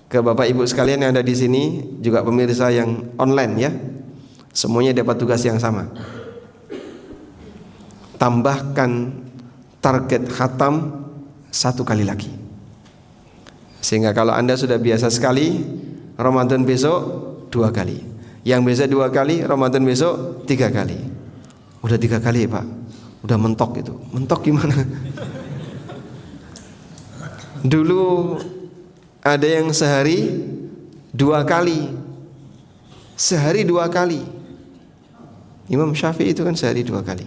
ke Bapak Ibu sekalian yang ada di sini, juga pemirsa yang online ya. Semuanya dapat tugas yang sama. Tambahkan target khatam 1 kali lagi. Sehingga kalau Anda sudah biasa sekali, Ramadan besok 2 kali. Yang biasa 2 kali, Ramadan besok 3 kali. Udah 3 kali Pak. Udah mentok itu. Mentok gimana? Dulu ada yang sehari 2 kali. Sehari 2 kali. Imam Syafi'i itu kan sehari 2 kali.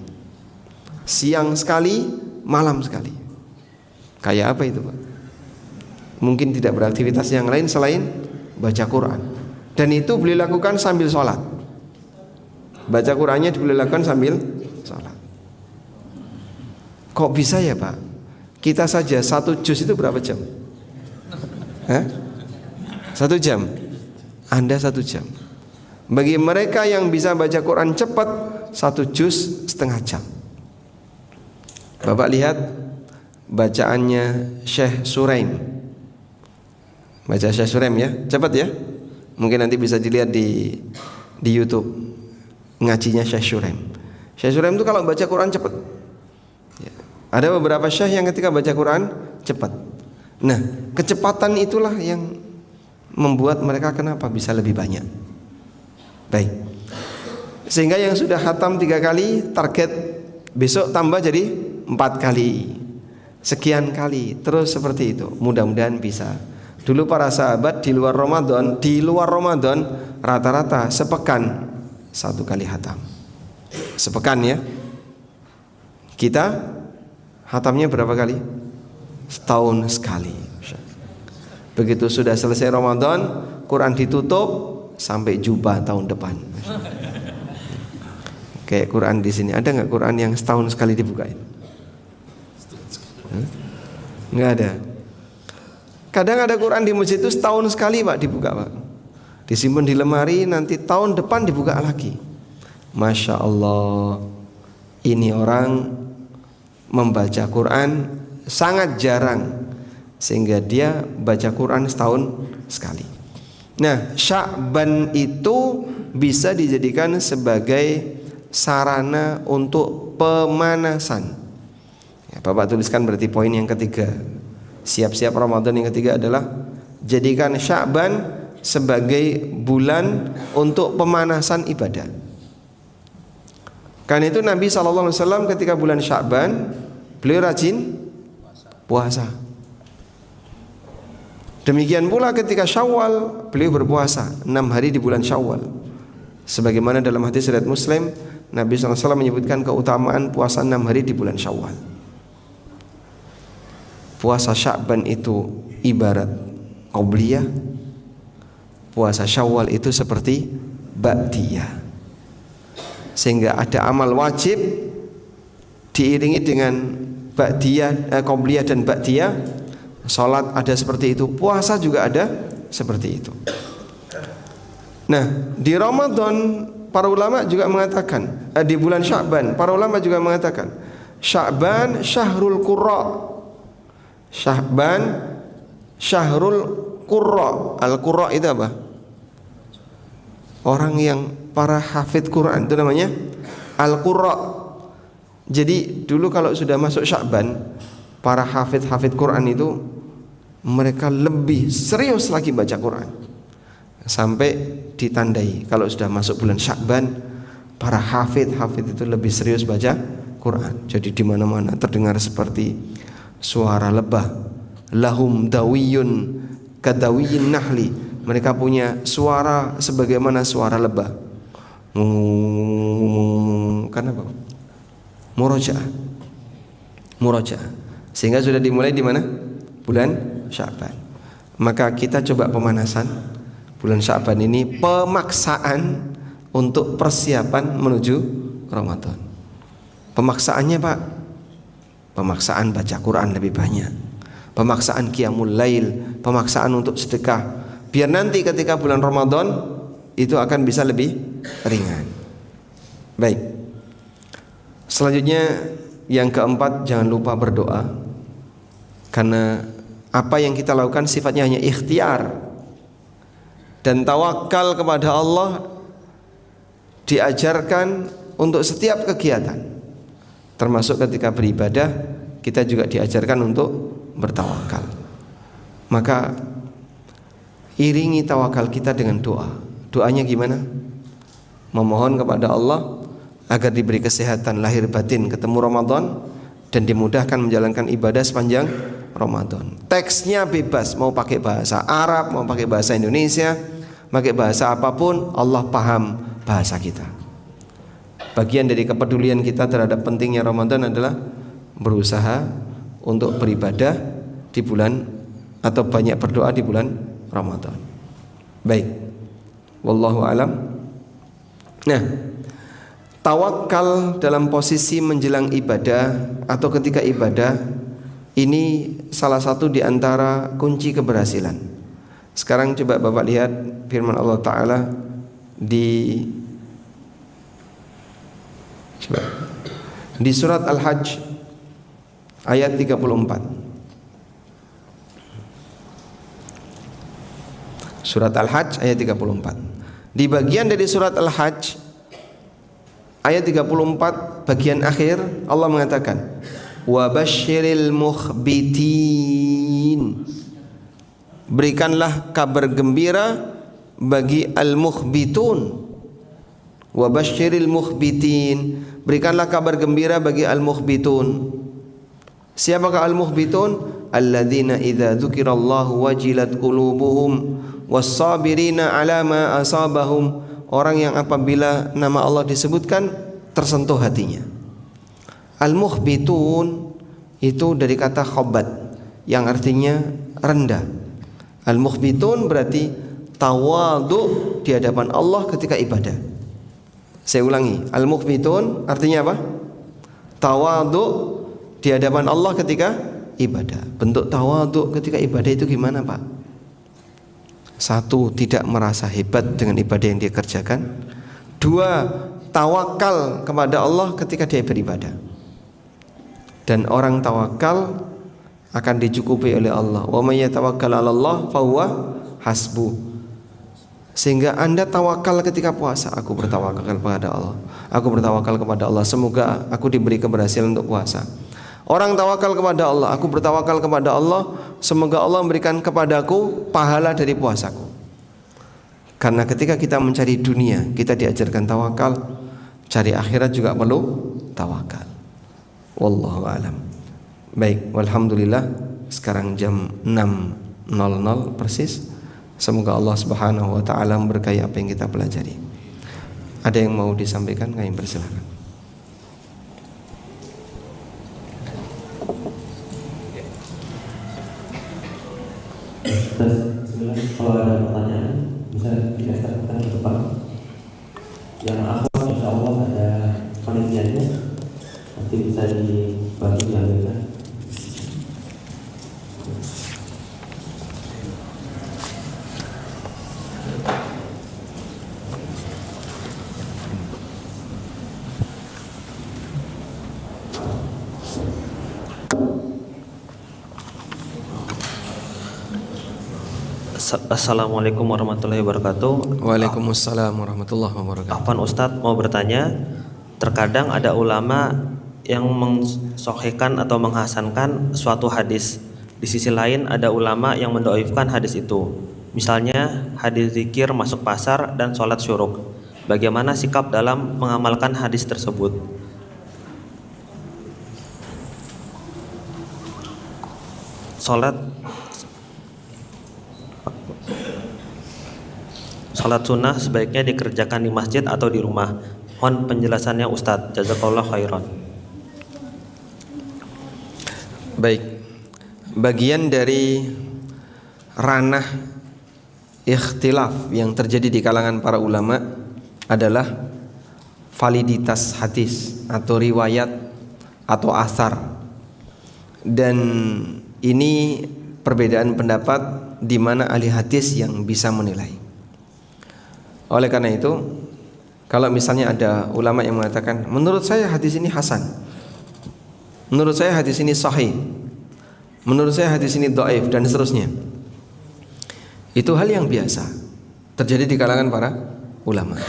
Siang sekali, malam sekali. Kayak apa itu Pak? Mungkin tidak beraktivitas yang lain selain baca Quran. Dan itu beliau lakukan sambil sholat. Baca Qurannya beliau lakukan sambil sholat. Kok bisa ya Pak? Kita saja 1 juz itu berapa jam? 1 jam. Anda 1 jam. Bagi mereka yang bisa baca Quran cepat, 1 juz setengah jam. Bapak lihat bacaannya Syekh Suraim. Baca Syekh Suraim ya, cepat ya. Mungkin nanti bisa dilihat di YouTube ngajinya Syekh Suraim. Syekh Suraim itu kalau baca Quran cepat ya. Ada beberapa syekh yang ketika baca Quran cepat. Nah, kecepatan itulah yang membuat mereka kenapa bisa lebih banyak. Baik. Sehingga yang sudah khatam 3 kali, target besok tambah jadi 4 kali. Sekian kali, terus seperti itu. Mudah-mudahan bisa. Dulu para sahabat di luar Ramadan rata-rata sepekan 1 kali khatam. Sepekan ya. Kita khatamnya berapa kali? Setahun sekali. Begitu sudah selesai Ramadan, Quran ditutup sampai jubah tahun depan. Kayak Quran di sini, ada nggak Quran yang setahun sekali dibukain? Nggak ada. Kadang ada Quran di masjid itu setahun sekali Pak dibuka Pak. Disimpan di lemari, nanti tahun depan dibuka lagi. Masya Allah. Ini orang membaca Quran sangat jarang, sehingga dia baca Quran setahun sekali. Nah, Sya'ban itu bisa dijadikan sebagai sarana untuk pemanasan. Ya, Bapak tuliskan berarti poin yang ketiga. Siap-siap Ramadan yang ketiga adalah jadikan Sya'ban sebagai bulan untuk pemanasan ibadah. Karena itu Nabi SAW ketika bulan Sya'ban beliau rajin puasa. Demikian pula ketika Syawal beliau berpuasa 6 hari di bulan Syawal. Sebagaimana dalam hadis riwayat Muslim, Nabi SAW menyebutkan keutamaan puasa 6 hari di bulan Syawal. Puasa Sya'ban itu ibarat qobliyah, puasa Syawal itu seperti ba'diyah. Sehingga ada amal wajib diiringi dengan ba'diyah, qobliyah dan ba'diyah. Salat ada seperti itu, puasa juga ada seperti itu. Nah, di Ramadan para ulama juga mengatakan, di bulan Sya'ban para ulama juga mengatakan, Sya'ban syahrul qurra. Sya'ban syahrul qurra. Al-qurra itu apa? Orang yang para hafid Quran itu namanya al-qurra. Jadi dulu kalau sudah masuk Sya'ban, para hafid Quran itu mereka lebih serius lagi baca Quran. Sampai ditandai kalau sudah masuk bulan Sya'ban, para hafid itu lebih serius baca Quran. Jadi di mana-mana terdengar seperti suara lebah. Lahum dawiyun kadawiyin nahli. Mereka punya suara sebagaimana suara lebah. Karena apa? Murojaah. Sehingga sudah dimulai di mana? Bulan Sya'ban. Maka kita coba pemanasan bulan Sya'ban ini, pemaksaan untuk persiapan menuju Ramadan. Pemaksaannya Pak, pemaksaan baca Quran lebih banyak, pemaksaan qiyamul lail, pemaksaan untuk sedekah, biar nanti ketika bulan Ramadan itu akan bisa lebih ringan. Baik. Selanjutnya yang keempat, jangan lupa berdoa. Karena apa yang kita lakukan sifatnya hanya ikhtiar. Dan tawakal kepada Allah diajarkan untuk setiap kegiatan. Termasuk ketika beribadah, kita juga diajarkan untuk bertawakal. Maka iringi tawakal kita dengan doa. Doanya gimana? Memohon kepada Allah agar diberi kesehatan lahir batin ketemu Ramadan dan dimudahkan menjalankan ibadah sepanjang Ramadan. Teksnya bebas, mau pakai bahasa Arab, mau pakai bahasa Indonesia, pakai bahasa apapun, Allah paham bahasa kita. Bagian dari kepedulian kita terhadap pentingnya Ramadan adalah berusaha untuk beribadah di bulan atau banyak berdoa di bulan Ramadan. Baik, wallahu alam. Nah, tawakal dalam posisi menjelang ibadah atau ketika ibadah ini salah satu di antara kunci keberhasilan. Sekarang coba Bapak lihat firman Allah Ta'ala di surat Al-Hajj ayat 34. Surat Al-Hajj ayat 34. Di bagian dari surat Al-Hajj ayat 34 bagian akhir Allah mengatakan wa basyiril mukhbitin, berikanlah kabar gembira bagi al-mukhbitun. Wa basyiril mukhbitin, berikanlah kabar gembira bagi al-mukhbitun. Siapakah al-mukhbitun? Alladzina idza dzukirallahu wajilat qulubuhum was-sabirina 'ala ma asabahum, orang yang apabila nama Allah disebutkan tersentuh hatinya. Al-mukhbitun itu dari kata khobat yang artinya rendah. Al-mukhbitun berarti tawadhu di hadapan Allah ketika ibadah. Saya ulangi, al-mukhbitun artinya apa? Tawadhu di hadapan Allah ketika ibadah. Bentuk tawadhu ketika ibadah itu gimana, Pak? Satu, tidak merasa hebat dengan ibadah yang dia kerjakan. Dua, tawakal kepada Allah ketika dia beribadah. Dan orang tawakal akan dicukupi oleh Allah. Wa may yatawakkal 'ala Allah fa huwa hasbuh. Sehingga Anda tawakal ketika puasa. Aku bertawakal kepada Allah. Aku bertawakal kepada Allah. Semoga aku diberi keberhasilan untuk puasa. Orang tawakal kepada Allah, aku bertawakal kepada Allah, semoga Allah memberikan kepadaku pahala dari puasaku. Karena ketika kita mencari dunia, kita diajarkan tawakal, cari akhirat juga perlu tawakal. Wallahu alam. Baik, walhamdulillah sekarang jam 6.00 persis. Semoga Allah Subhanahu wa taala memberkahi apa yang kita pelajari. Ada yang mau disampaikan? Kami persilakan. Kalau ada pertanyaan bisa diletakkan ke depan. Yang akhwat insya Allah ada panitianya, nanti bisa dibantu diambilkan. Assalamualaikum warahmatullahi wabarakatuh. Waalaikumsalam warahmatullahi wabarakatuh. Afwan Ustadz mau bertanya, terkadang ada ulama yang mensahihkan atau menghasankan suatu hadis. Di sisi lain ada ulama yang mendhaifkan hadis itu. Misalnya hadis zikir masuk pasar dan sholat syuruk. Bagaimana sikap dalam mengamalkan hadis tersebut? Salat sunnah sebaiknya dikerjakan di masjid atau di rumah. Mohon penjelasannya Ustadz. Jazakallah khairan. Baik, bagian dari ranah ikhtilaf yang terjadi di kalangan para ulama adalah validitas hadis atau riwayat atau asar. Dan ini perbedaan pendapat di mana ahli hadis yang bisa menilai. Oleh karena itu, kalau misalnya ada ulama yang mengatakan, menurut saya hadis ini hasan, menurut saya hadis ini sahih, menurut saya hadis ini dhaif, dan seterusnya, itu hal yang biasa terjadi di kalangan para ulama.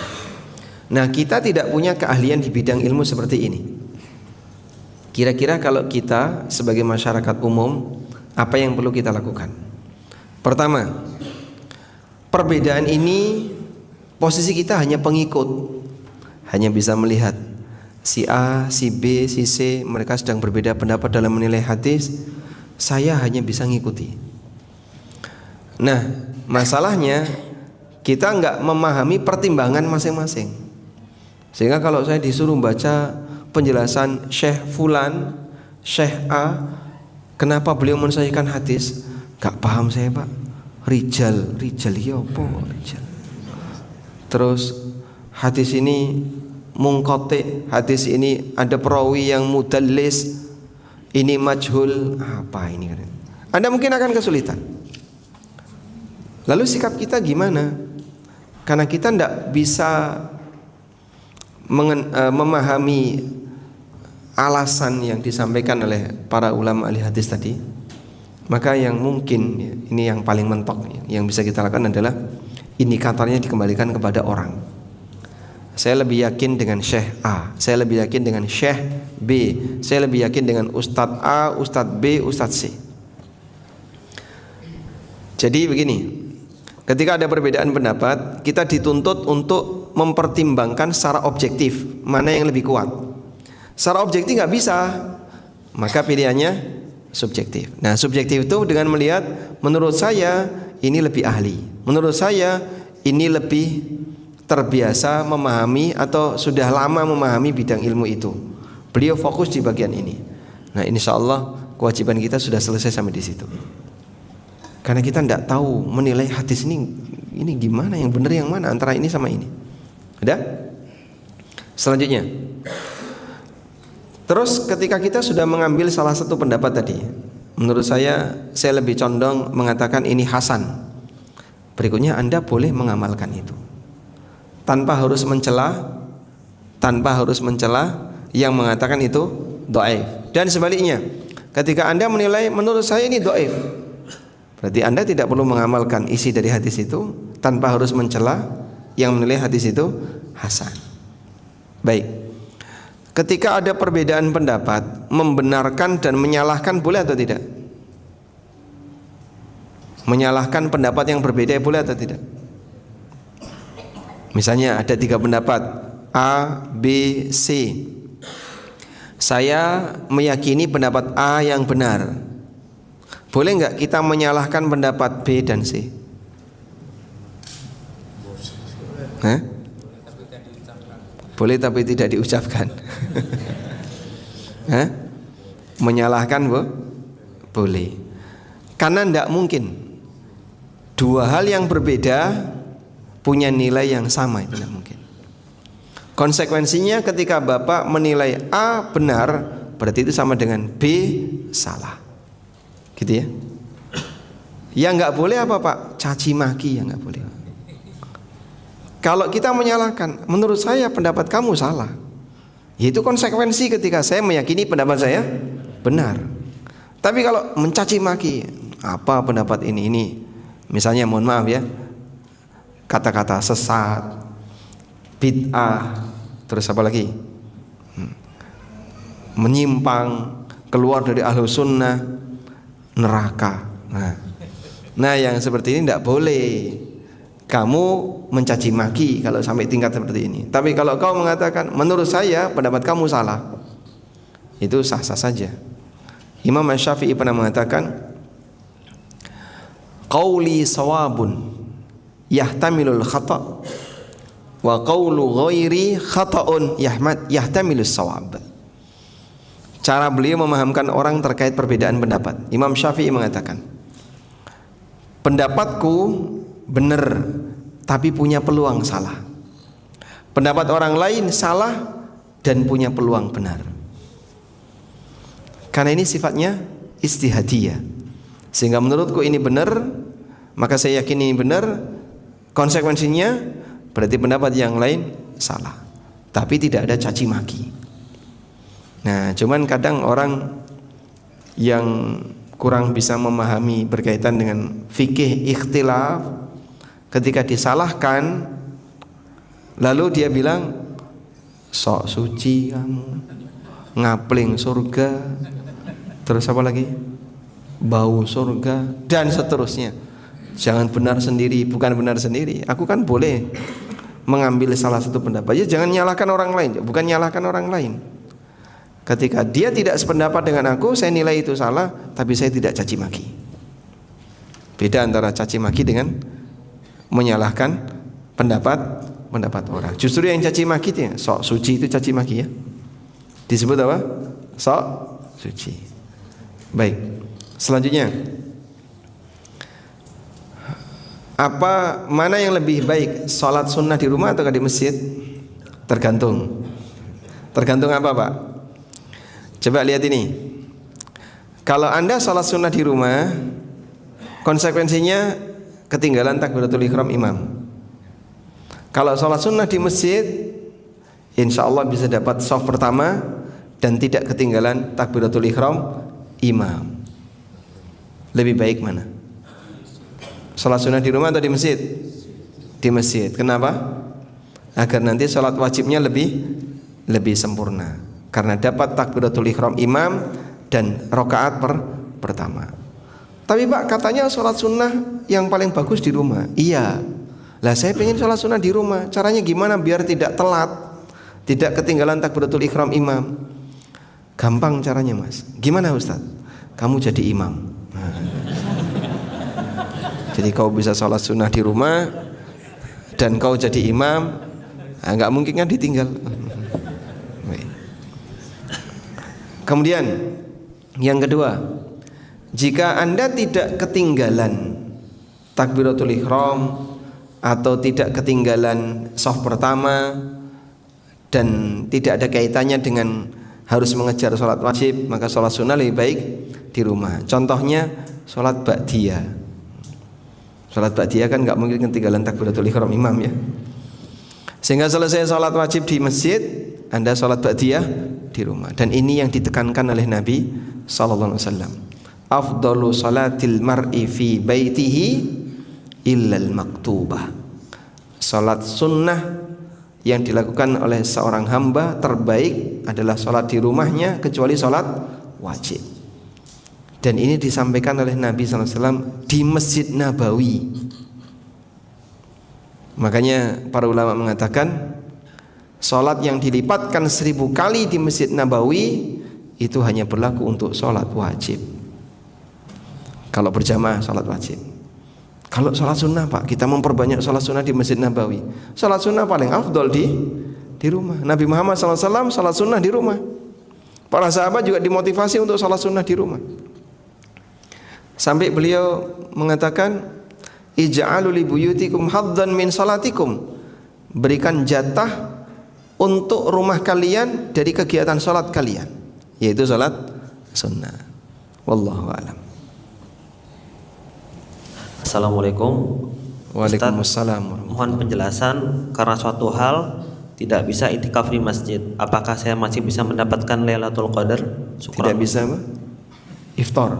Nah, kita tidak punya keahlian di bidang ilmu seperti ini. Kira-kira kalau kita sebagai masyarakat umum, apa yang perlu kita lakukan? Pertama, perbedaan ini posisi kita hanya pengikut, hanya bisa melihat si A, si B, si C mereka sedang berbeda pendapat dalam menilai hadis, saya hanya bisa ngikuti. Nah, masalahnya kita nggak memahami pertimbangan masing-masing. Sehingga kalau saya disuruh baca penjelasan Syekh Fulan, Syekh A, kenapa beliau mensahihkan hadis, nggak paham saya Pak. Rijal ya apa rijal. Terus hadis ini mungqati, hadis ini ada perawi yang mudallis, ini majhul, apa ini kan? Anda mungkin akan kesulitan. Lalu sikap kita gimana? Karena kita tidak bisa memahami alasan yang disampaikan oleh para ulama ahli hadis tadi, maka yang mungkin ini yang paling mentok yang bisa kita lakukan adalah indikatornya dikembalikan kepada orang. Saya lebih yakin dengan Syekh A, saya lebih yakin dengan Syekh B, saya lebih yakin dengan Ustadz A, Ustadz B, Ustadz C. Jadi begini, ketika ada perbedaan pendapat, kita dituntut untuk mempertimbangkan secara objektif mana yang lebih kuat. Secara objektif nggak bisa, maka pilihannya subjektif. Nah, subjektif itu dengan melihat menurut saya ini lebih ahli, menurut saya ini lebih terbiasa memahami atau sudah lama memahami bidang ilmu itu. Beliau fokus di bagian ini. Nah, insya Allah kewajiban kita sudah selesai sampai di situ. Karena kita tidak tahu menilai hadis ini gimana, yang benar yang mana antara ini sama ini. Ada? Selanjutnya. Terus ketika kita sudah mengambil salah satu pendapat tadi, menurut saya lebih condong mengatakan ini hasan. Berikutnya Anda boleh mengamalkan itu. Tanpa harus mencela yang mengatakan itu dhaif. Dan sebaliknya, ketika Anda menilai menurut saya ini dhaif, berarti Anda tidak perlu mengamalkan isi dari hadis itu tanpa harus mencela yang menilai hadis itu hasan. Baik. Ketika ada perbedaan pendapat, membenarkan dan menyalahkan boleh atau tidak? Menyalahkan pendapat yang berbeda boleh atau tidak? Misalnya ada 3 pendapat A, B, C. Saya meyakini pendapat A yang benar. Boleh nggak kita menyalahkan pendapat B dan C? Hah? Boleh tapi tidak diucapkan. Hah? Menyalahkan boleh. Karena tidak mungkin 2 hal yang berbeda punya nilai yang sama, itu tidak mungkin. Konsekuensinya ketika Bapak menilai A benar, berarti itu sama dengan B salah. Gitu ya. Yang nggak boleh apa Pak? Caci maki yang nggak boleh. Kalau kita menyalahkan, menurut saya pendapat kamu salah. Yaitu konsekuensi ketika saya meyakini pendapat saya benar. Tapi kalau mencaci maki, apa pendapat ini? Misalnya mohon maaf ya, kata-kata sesat, bid'ah, terus apa lagi? Menyimpang, keluar dari ahlu sunnah, neraka. Nah yang seperti ini tidak boleh kamu mencaci maki kalau sampai tingkat seperti ini. Tapi kalau kau mengatakan menurut saya pendapat kamu salah, itu sah-sah saja. Imam Syafi'i pernah mengatakan, qauli sawabun yahtamilul khata' wa qawlu ghairi khata'un yahtamilus sawab. Cara beliau memahamkan orang terkait perbedaan pendapat. Imam Syafi'i mengatakan, pendapatku benar tapi punya peluang salah. Pendapat orang lain salah dan punya peluang benar. Karena ini sifatnya istihadiyah. Sehingga menurutku ini benar, maka saya yakin ini benar. Konsekuensinya berarti pendapat yang lain salah. Tapi tidak ada caci maki. Nah, cuman kadang orang yang kurang bisa memahami berkaitan dengan fikih ikhtilaf, ketika disalahkan lalu dia bilang sok suci kamu, ngapling surga, terus apa lagi, bau surga dan seterusnya. Jangan benar sendiri, bukan benar sendiri. Aku kan boleh mengambil salah satu pendapat. Ya jangan nyalahkan orang lain, bukan nyalahkan orang lain. Ketika dia tidak sependapat dengan aku, saya nilai itu salah, tapi saya tidak caci maki. Beda antara caci maki dengan menyalahkan pendapat orang. Justru yang caci maki itu, sok suci itu caci maki ya. Disebut apa? Sok suci. Baik. Selanjutnya, mana yang lebih baik, sholat sunnah di rumah atau di masjid? Tergantung. Tergantung apa, Pak? Coba lihat ini. Kalau Anda sholat sunnah di rumah, konsekuensinya ketinggalan takbiratul ihram imam. Kalau sholat sunnah di masjid, insya Allah bisa dapat shaf pertama dan tidak ketinggalan takbiratul ihram imam. Lebih baik mana? Sholat sunnah di rumah atau di masjid? Di masjid. Kenapa? Agar nanti sholat wajibnya lebih sempurna. Karena dapat takbiratul ihram imam dan rakaat pertama. Tapi Pak, katanya sholat sunnah yang paling bagus di rumah. Iya. Lah saya pengen sholat sunnah di rumah. Caranya gimana biar tidak telat, tidak ketinggalan takbiratul ihram imam? Gampang caranya Mas. Gimana Ustaz? Kamu jadi imam. Jadi kau bisa sholat sunnah di rumah dan kau jadi imam, nggak mungkin kan ditinggal. Kemudian yang kedua, jika Anda tidak ketinggalan takbiratul ihram atau tidak ketinggalan shaf pertama dan tidak ada kaitannya dengan harus mengejar sholat wajib, maka sholat sunnah lebih baik di rumah. Contohnya sholat ba'diyah. Sholat ba'diyah kan nggak mungkin ketinggalan takbiratul ihram imam ya. Sehingga selesai sholat wajib di masjid, Anda sholat ba'diyah di rumah. Dan ini yang ditekankan oleh Nabi sallallahu alaihi wasallam. Afdalu salatil mar'i fi baitihi illal maktubah. Sholat sunnah yang dilakukan oleh seorang hamba terbaik adalah sholat di rumahnya kecuali sholat wajib. Dan ini disampaikan oleh Nabi SAW di Masjid Nabawi. Makanya para ulama mengatakan sholat yang dilipatkan 1000 kali di Masjid Nabawi itu hanya berlaku untuk sholat wajib. Kalau berjamaah sholat wajib. Kalau sholat sunnah Pak, kita memperbanyak sholat sunnah di Masjid Nabawi. Sholat sunnah paling afdol di rumah. Nabi Muhammad SAW sholat sunnah di rumah. Para sahabat juga dimotivasi untuk sholat sunnah di rumah. Sampai beliau mengatakan, ij'alu li buyutikum haddan min salatikum. Berikan jatah untuk rumah kalian dari kegiatan sholat kalian, yaitu sholat sunnah. Wallahu a'lam. Assalamualaikum. Waalaikumsalam. Mohon penjelasan karena suatu hal tidak bisa itikaf di masjid. Apakah saya masih bisa mendapatkan Lailatul Qadar? Tidak bisa apa? Iftar.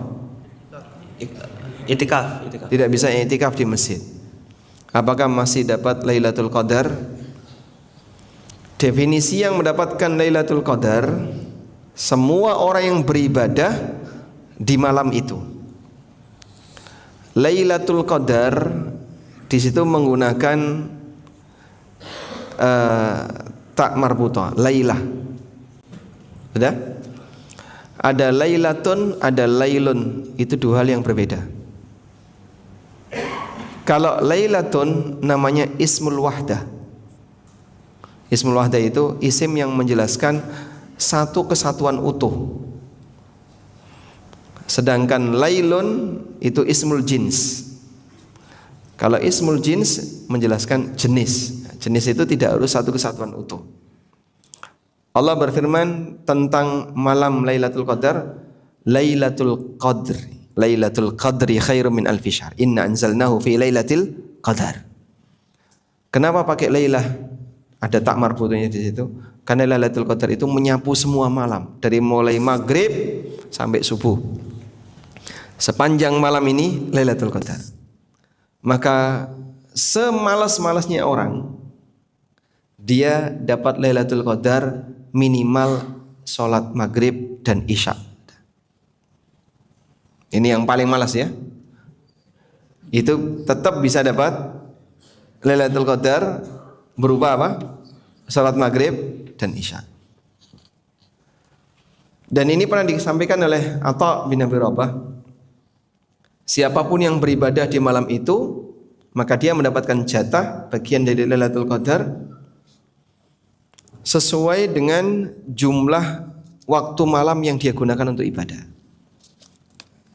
Itikaf. Tidak bisa itikaf di masjid. Apakah masih dapat Lailatul Qadar? Definisi yang mendapatkan Lailatul Qadar, semua orang yang beribadah di malam itu. Lailatul Qadar di situ menggunakan tak marbuta, lailah. Sudah? Ada lailatun, ada lailun, itu dua hal yang berbeda. Kalau lailatun namanya ismul wahdah. Ismul wahdah itu isim yang menjelaskan satu kesatuan utuh. Sedangkan lailun itu ismul jins. Kalau ismul jins menjelaskan jenis. Jenis itu tidak harus satu kesatuan utuh. Allah berfirman tentang malam Lailatul Qadar, Lailatul Qadri khairum min alfi syahr. Inna anzalnahu fi Lailatul Qadar. Kenapa pakai lailah? Ada tak marbutunya di situ. Karena Lailatul Qadar itu menyapu semua malam, dari mulai maghrib sampai subuh. Sepanjang malam ini Lailatul Qadar. Maka semalas-malasnya orang, dia dapat Lailatul Qadar minimal sholat maghrib dan isya. Ini yang paling malas ya. itu tetap bisa dapat Lailatul Qadar berupa apa? Salat maghrib dan isya. Dan ini pernah disampaikan oleh Atha bin Abi Rabah, siapapun yang beribadah di malam itu maka dia mendapatkan jatah bagian dari Lailatul Qadar sesuai dengan jumlah waktu malam yang dia gunakan untuk ibadah.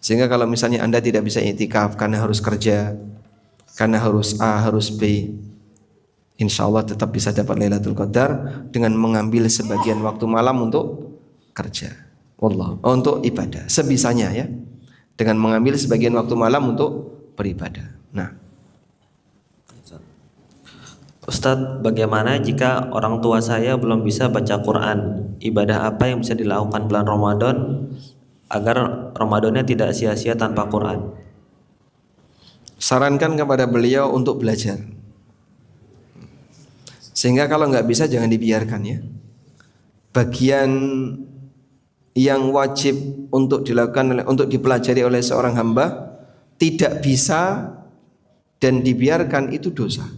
Sehingga kalau misalnya Anda tidak bisa i'tikaf karena harus kerja, karena harus A, harus B, insya Allah tetap bisa dapat Lailatul Qadar dengan mengambil sebagian waktu malam untuk kerja, untuk ibadah, sebisanya ya, dengan mengambil sebagian waktu malam untuk beribadah. Nah, Ustadz, bagaimana jika orang tua saya belum bisa baca Quran? Ibadah apa yang bisa dilakukan bulan Ramadan agar Ramadannya tidak sia-sia tanpa Quran? sarankan kepada beliau untuk belajar. Sehingga kalau nggak bisa jangan dibiarkan ya. Bagian yang wajib untuk dilakukan, untuk dipelajari oleh seorang hamba tidak bisa dan dibiarkan itu dosa.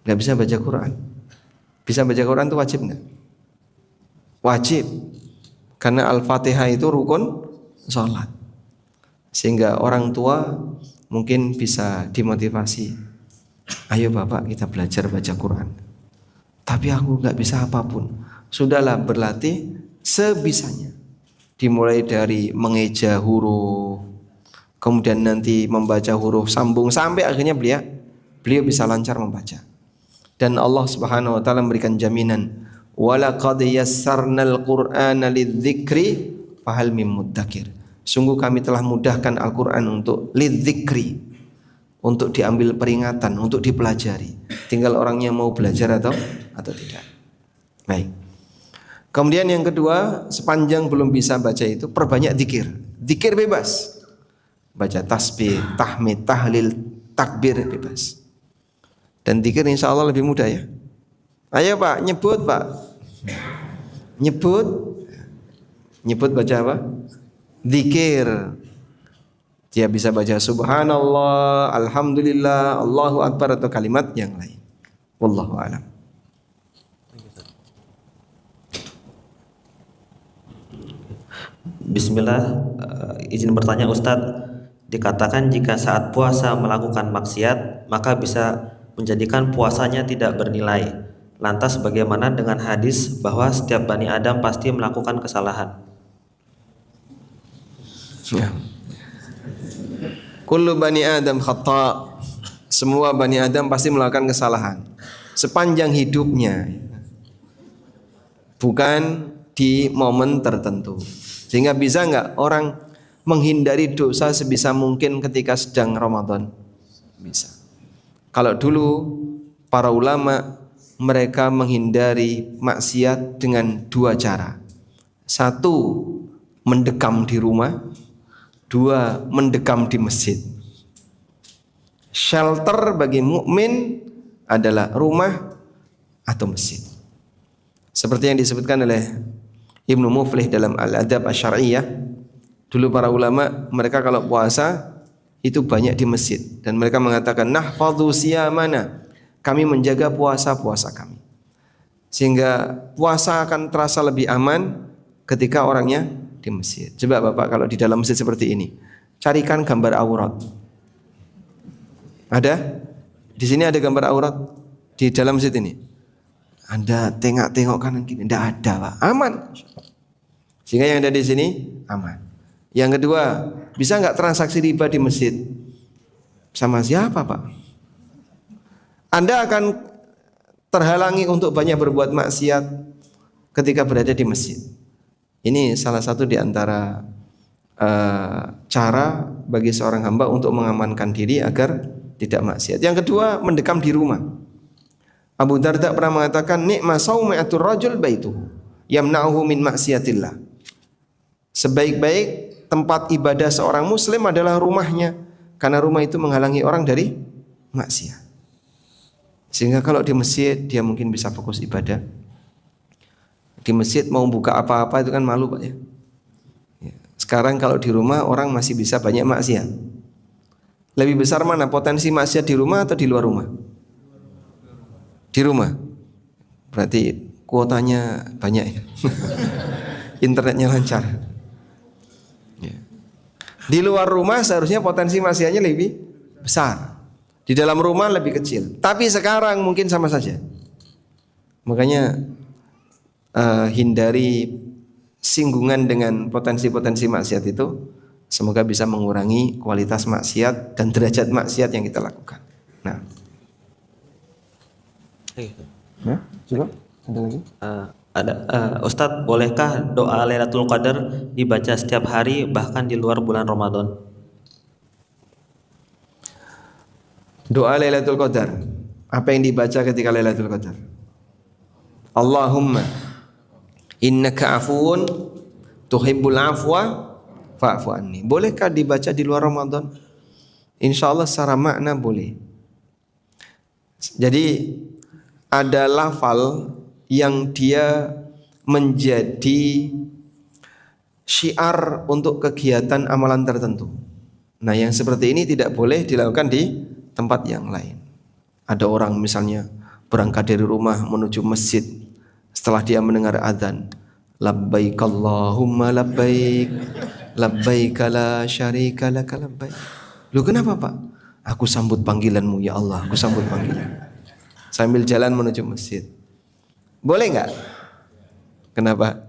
Nggak bisa baca Quran. Bisa baca Quran itu wajib nggak? Wajib. Karena Al-Fatihah itu rukun sholat. Sehingga orang tua mungkin bisa dimotivasi. Ayo Bapak kita belajar baca Quran. Tapi aku nggak bisa apapun. Sudahlah berlatih sebisanya. Dimulai dari mengeja huruf, kemudian nanti membaca huruf sambung sampai akhirnya beliau bisa lancar membaca. Dan Allah Subhanahu wa taala memberikan jaminan, "Walaqad yassarnal Qur'ana lidzikri fahal mim muddakir." Sungguh kami telah mudahkan Al-Qur'an untuk lidzikri, untuk diambil peringatan, untuk dipelajari. Tinggal orangnya mau belajar atau tidak. Baik. Kemudian yang kedua, sepanjang belum bisa baca itu perbanyak zikir. Zikir bebas. Baca tasbih, tahmid, tahlil, takbir bebas. Dan zikir insya Allah lebih mudah ya. Ayo Pak, nyebut Pak. Nyebut baca apa? Zikir. Dia bisa baca subhanallah, alhamdulillah, Allahu akbar atau kalimat yang lain. Wallahu a'lam. Bismillah, izin bertanya Ustadz, dikatakan jika saat puasa melakukan maksiat maka bisa menjadikan puasanya tidak bernilai. Lantas bagaimana dengan hadis bahwa setiap Bani Adam pasti melakukan kesalahan? Ya. Kullu Bani Adam khata'. Semua Bani Adam pasti melakukan kesalahan sepanjang hidupnya, bukan di momen tertentu. Sehingga bisa enggak orang menghindari dosa sebisa mungkin ketika sedang Ramadan? Bisa. Kalau dulu para ulama mereka menghindari maksiat dengan dua cara. Satu, mendekam di rumah. Dua, mendekam di masjid. Shelter bagi mukmin adalah rumah atau masjid. Seperti yang disebutkan oleh Ibnu Muflih dalam Al-Adab Asy-Syar'iyyah. Dulu para ulama mereka kalau puasa itu banyak di masjid dan mereka mengatakan nahfadzu siyamana, kami menjaga puasa-puasa kami. Sehingga puasa akan terasa lebih aman ketika orangnya di masjid. Coba Bapak kalau di dalam masjid seperti ini, carikan gambar aurat. Ada? Di sini ada gambar aurat di dalam masjid ini. Anda tengok kanan kiri, tidak ada Pak. Aman. Sehingga yang ada di sini aman. Yang kedua, bisa nggak transaksi riba di masjid? Sama siapa Pak? Anda akan terhalangi untuk banyak berbuat maksiat ketika berada di masjid. Ini salah satu di antara cara bagi seorang hamba untuk mengamankan diri agar tidak maksiat. Yang kedua, mendekam di rumah. Abu Darda pernah mengatakan, ni'ma saumatul rajul baituhu yamna'uhu min maksiatillah. Sebaik-baik tempat ibadah seorang muslim adalah rumahnya, karena rumah itu menghalangi orang dari maksiat. Sehingga kalau di masjid dia mungkin bisa fokus ibadah. Di masjid mau buka apa-apa itu kan malu Pak ya. Sekarang kalau di rumah orang masih bisa banyak maksiat. Lebih besar mana potensi maksiat di rumah atau di luar rumah? Di rumah. Berarti kuotanya banyak ya. Internetnya lancar. Ya. Di luar rumah seharusnya potensi maksiatnya lebih besar. Di dalam rumah lebih kecil. Tapi sekarang mungkin sama saja. Makanya hindari singgungan dengan potensi-potensi maksiat itu. Semoga bisa mengurangi kualitas maksiat dan derajat maksiat yang kita lakukan. Nah, cukup? Ada lagi? Ustadz, bolehkah doa Lailatul Qadar dibaca setiap hari bahkan di luar bulan Ramadan? Doa Lailatul Qadar. Apa yang dibaca ketika Lailatul Qadar? Allahumma innaka afuwun tuhibbul afwa fa'fu anni. Bolehkah dibaca di luar Ramadan? Insya Allah secara makna boleh. Jadi ada lafal yang dia menjadi syiar untuk kegiatan amalan tertentu. Nah, yang seperti ini tidak boleh dilakukan di tempat yang lain. Ada orang misalnya berangkat dari rumah menuju masjid, setelah dia mendengar adzan, labbaik Allahumma labbaik, labbaik la syarika laka labbaik. Loh, kenapa Pak? Aku sambut panggilanmu ya Allah, aku sambut panggilan. Sambil jalan menuju masjid. Boleh enggak? Kenapa?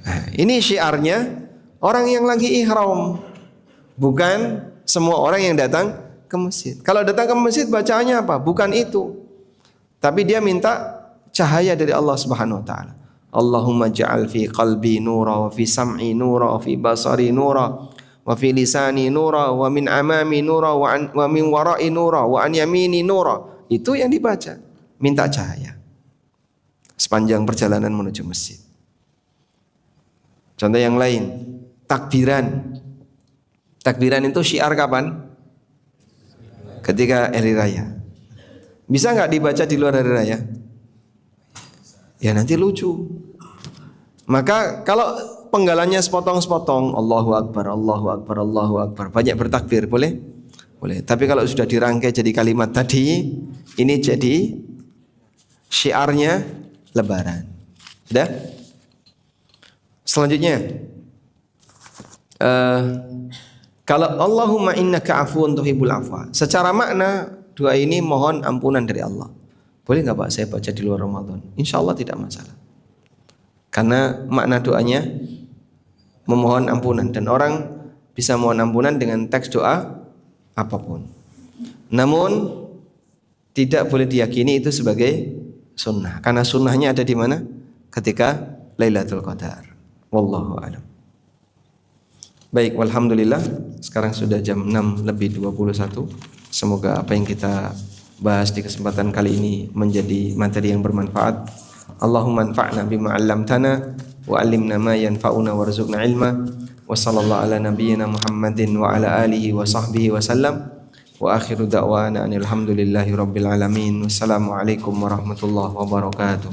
Nah, ini syiarnya orang yang lagi ihram. Bukan semua orang yang datang ke masjid. Kalau datang ke masjid bacaannya apa? Bukan itu. Tapi dia minta cahaya dari Allah Subhanahu wa taala. Allahumma ja'al fi qalbi nura wa fi sam'i nura wa fi basari nura wa fi lisani nura wa min amami nura wa min wara'i nura wa an yamini nura. Itu yang dibaca. Minta cahaya sepanjang perjalanan menuju masjid. Contoh yang lain, takbiran. Takbiran itu syiar kapan? Ketika hari raya. Bisa nggak dibaca di luar hari raya? Ya nanti lucu. Maka kalau penggalannya sepotong-sepotong, Allahu Akbar, Allahu Akbar, Allahu Akbar, banyak bertakbir, boleh? Boleh. Tapi kalau sudah dirangkai jadi kalimat tadi, ini jadi syiarnya Lebaran. Sudah? Selanjutnya, kalau Allahumma innaka afuwun tuhibbul afwa, secara makna doa ini mohon ampunan dari Allah. Boleh nggak Pak saya baca di luar Ramadan? Insya Allah tidak masalah. Karena makna doanya memohon ampunan dan orang bisa mohon ampunan dengan teks doa apapun. Namun tidak boleh diyakini itu sebagai sunnah. Karena sunnahnya ada di mana? Ketika Lailatul Qadar. Wallahu a'lam. Baik, walhamdulillah. Sekarang sudah jam 6:21. Semoga apa yang kita bahas di kesempatan kali ini menjadi materi yang bermanfaat. Allahumma anfa'na bima 'allamtana wa 'allimna ma yanfa'una warzuqna ilma. Wa sallallahu ala nabiyyina Muhammadin wa ala alihi wa sahbihi wa sallam. Wa akhiru da'wana alhamdulillahi rabbil alamin. Wassalamualaikum warahmatullahi wabarakatuh.